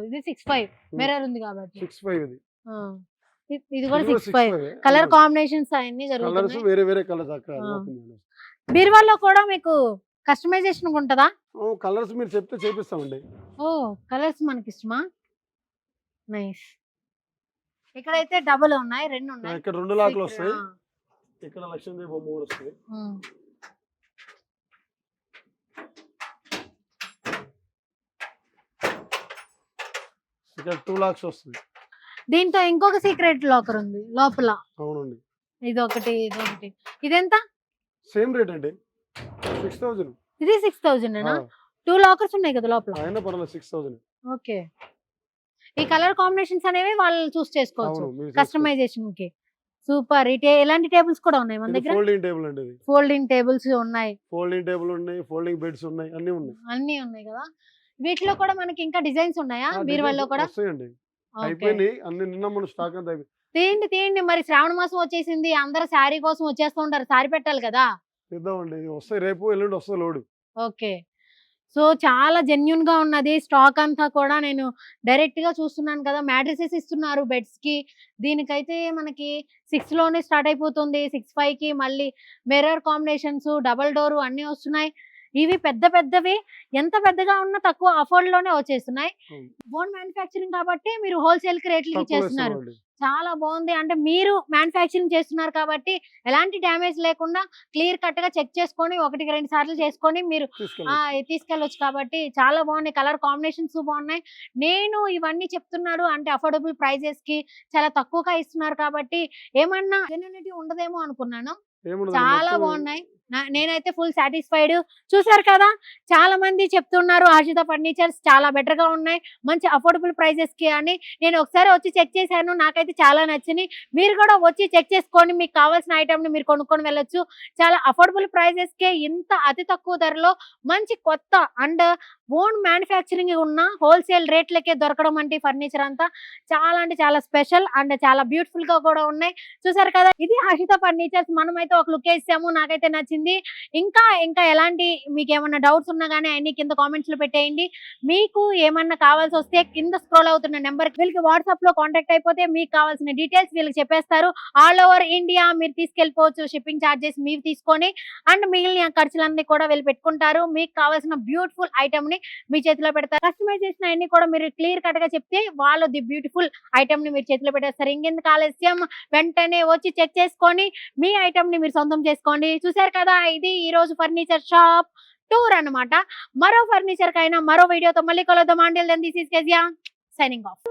ఇది 65 మిర్రర్ ఉంది కాబట్టి 65. ఇది కూడా 65. కలర్ కాంబినేషన్స్ అన్ని కలర్స్ జరుగుతున్నాయి. వేరే వేరే కలర్స్ అక్కడ. బీరువాలో కూడా మీకు కస్టమైజేషన్ ఉంటదా? కలర్స్ మీరు చెప్తే చేపిస్తామండి. ఓ కలర్స్ మనకి ఇష్టమా? నైస్. ఇక్కడైతే డబుల్ ఉన్నాయి, 2 ఉన్నాయి. ఇక్కడ 2 లాక్లు వస్తాయి. ఇక్కడ లక్ష్మీదేవి బొమ్మ కూడా వస్తుంది. ఇక్కడ 2 లాక్స్ వస్తుంది. దీంతో ఇంకొక సీక్రెట్ లాకర్ ఉంది లోపల. అవునండి. ఇది ఒకటి. ఇదెంత? సేమ్ రేట్ అండి, 6000. ఇది 6000 ఏనా? 2 లాకర్స్ ఉన్నాయి కదా లోపల. అయినా పర్లేదు 6000. ఓకే, ఈ కలర్ కాంబినేషన్స్ అనేవి వాళ్ళు చూస్ చేసుకోవచ్చు కస్టమైజేషన్ కి. సూపర్. ఎలాంటి టేబుల్స్ కూడా ఉన్నాయి మన దగ్గర? ఫోల్డింగ్ టేబుల్ అండి. ఇది ఫోల్డింగ్ టేబుల్స్ ఉన్నాయి, ఫోల్డింగ్ టేబుల్ ఉన్నాయి, ఫోల్డింగ్ బెడ్స్ ఉన్నాయి, అన్ని ఉన్నాయి కదా. వీటిలో కూడా మనకి ఇంకా డిజైన్స్ ఉన్నాయా బీరువాలో కూడా? వస్తాయండి. అయిపోయినాయి అన్ని, నిన్న మన స్టాక్ అంతా తీయండి తీయండి. మరి శ్రావణ మాసం వచ్చేసింది, అందరూ శారీ కోసం వచ్చేస్తూ ఉంటారు, శారీ పెట్టాలి కదా. ఇద్దామండి, వస్తాయి రేపు ఎల్లుండి వస్తుంది లోడ్. ఓకే, సో చాలా జెన్యున్ గా ఉన్నది స్టాక్ అంతా కూడా. నేను డైరెక్ట్ గా చూస్తున్నాను కదా, మ్యాట్రిసెస్ ఇస్తున్నారు బెడ్స్ కి. దీనికైతే మనకి 6 లోనే స్టార్ట్ అయిపోతుంది, 65 కి. మళ్ళీ మిర్రర్ కాంబినేషన్స్, డబల్ డోర్ అన్ని వస్తున్నాయి. ఇవి పెద్ద పెద్దవి, ఎంత పెద్దగా ఉన్నా తక్కువ అఫోర్డ్ లోనే వచ్చేస్తున్నాయి. ఓన్ మ్యానుఫ్యాక్చరింగ్ కాబట్టి మీరు హోల్సేల్ కి రేట్లకి చేస్తున్నారు. చాలా బాగుంది. అంటే మీరు మ్యానుఫ్యాక్చరింగ్ చేస్తున్నారు కాబట్టి ఎలాంటి డ్యామేజ్ లేకుండా క్లియర్ కట్ గా చెక్ చేసుకొని 1-2 సార్లు చేసుకొని మీరు తీసుకెళ్ళొచ్చు కాబట్టి చాలా బాగున్నాయి. కలర్ కాంబినేషన్స్ బాగున్నాయి. నేను ఇవన్నీ చెప్తున్నాడు అంటే అఫోర్డబుల్ ప్రైజెస్ కి చాలా తక్కువగా ఇస్తున్నారు కాబట్టి ఏమన్నా జెన్యూనిటీ ఉండదేమో అనుకున్నాను. చాలా బాగున్నాయి. నేనైతే ఫుల్ సాటిస్ఫైడ్. చూసారు కదా, చాలా మంది చెప్తున్నారు హర్షిత ఫర్నిచర్స్ చాలా బెటర్ గా ఉన్నాయి, మంచి అఫోర్డబుల్ ప్రైజెస్ కి అని. నేను ఒకసారి వచ్చి చెక్ చేశాను, నాకైతే చాలా నచ్చినాయి. మీరు కూడా వచ్చి చెక్ చేసుకొని మీకు కావాల్సిన ఐటమ్ ని మీరు కొనుక్కొని వెళ్ళొచ్చు. చాలా అఫోర్డబుల్ ప్రైజెస్ కే ఇంత అతి తక్కువ ధరలో మంచి కొత్త అండ్ ఓన్ మ్యానుఫ్యాక్చరింగ్ ఉన్న హోల్సేల్ రేట్లకే దొరకడం అంటే ఫర్నిచర్ అంతా చాలా అంటే చాలా స్పెషల్ అండ్ చాలా బ్యూటిఫుల్ గా కూడా ఉన్నాయి. చూసారు కదా, ఇది హర్షిత ఫర్నిచర్స్. మనమైతే ఒక లుక్ వేసాము, నాకైతే నచ్చింది. ఇంకా ఇంకా ఎలాంటి మీకు ఏమన్నా డౌట్స్ ఉన్నా కానీ అన్ని కింద కామెంట్స్ లో పెట్టేయండి. మీకు ఏమన్నా కావాల్సి వస్తే కింద స్క్రోల్ అవుతున్న నెంబర్ వీళ్ళకి వాట్సాప్ లో కాంటాక్ట్ అయిపోతే మీకు కావాల్సిన డీటెయిల్స్ వీళ్ళకి చెప్పేస్తారు. ఆల్ ఓవర్ ఇండియా మీరు తీసుకెళ్ళిపోవచ్చు, షిప్పింగ్ ఛార్జెస్ మీరు తీసుకొని అండ్ మిగిలిన ఖర్చులన్నీ కూడా వీళ్ళు పెట్టుకుంటారు. మీకు కావాల్సిన బ్యూటిఫుల్ ఐటమ్ ని మీ చేతిలో పెడతారు. కస్టమైజ్ చేసిన అన్ని కూడా మీరు క్లియర్ కట్ గా చెప్తే వాళ్ళు ది బ్యూటిఫుల్ ఐటమ్ ని మీరు చేతిలో పెట్టేస్తారు. ఇంకెందుకు ఆలస్యం, వెంటనే వచ్చి చెక్ చేసుకొని మీ ఐటమ్ ని మీరు సొంతం చేసుకోండి. చూసారు కదా, ఇది ఈ రోజు ఫర్నిచర్ షాప్ టూర్ అన్నమాట. మరో ఫర్నిచర్ కైనా మరో వీడియోతో మళ్ళీ కలుద్దాం. Until then this is Keziah signing of.